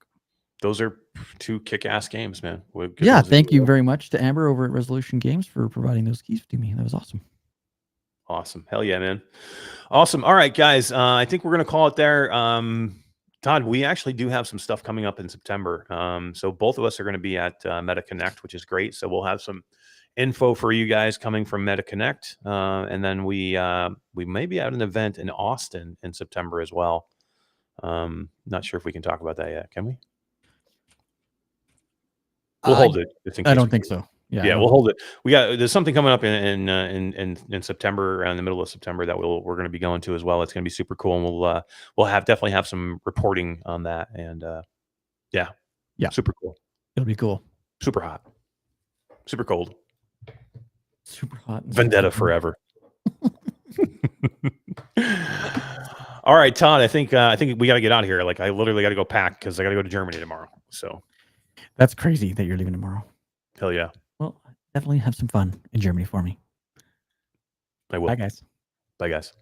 Those are 2 kick-ass games, man. Yeah, thank you very much to Amber over at Resolution Games for providing those keys to me. That was awesome. Awesome. Hell yeah, man. Awesome. All right, guys. I think we're going to call it there. Todd, we actually do have some stuff coming up in September. So both of us are going to be at Meta Connect, which is great. So we'll have some info for you guys coming from Meta Connect. And then we may be at an event in Austin in September as well. Not sure if we can talk about that yet. Can we? We'll hold it. I don't think so. Yeah, we'll hold it. There's something coming up in September, around the middle of September, that we're going to be going to as well. It's going to be super cool, and we'll definitely have some reporting on that. And yeah, super cool. It'll be cool. Super hot, super cold, super hot. Vendetta forever. All right, Todd. I think we got to get out of here. Like, I literally got to go pack because I got to go to Germany tomorrow. So that's crazy that you're leaving tomorrow. Hell yeah. Well, definitely have some fun in Germany for me. I will. Bye, guys. Bye, guys.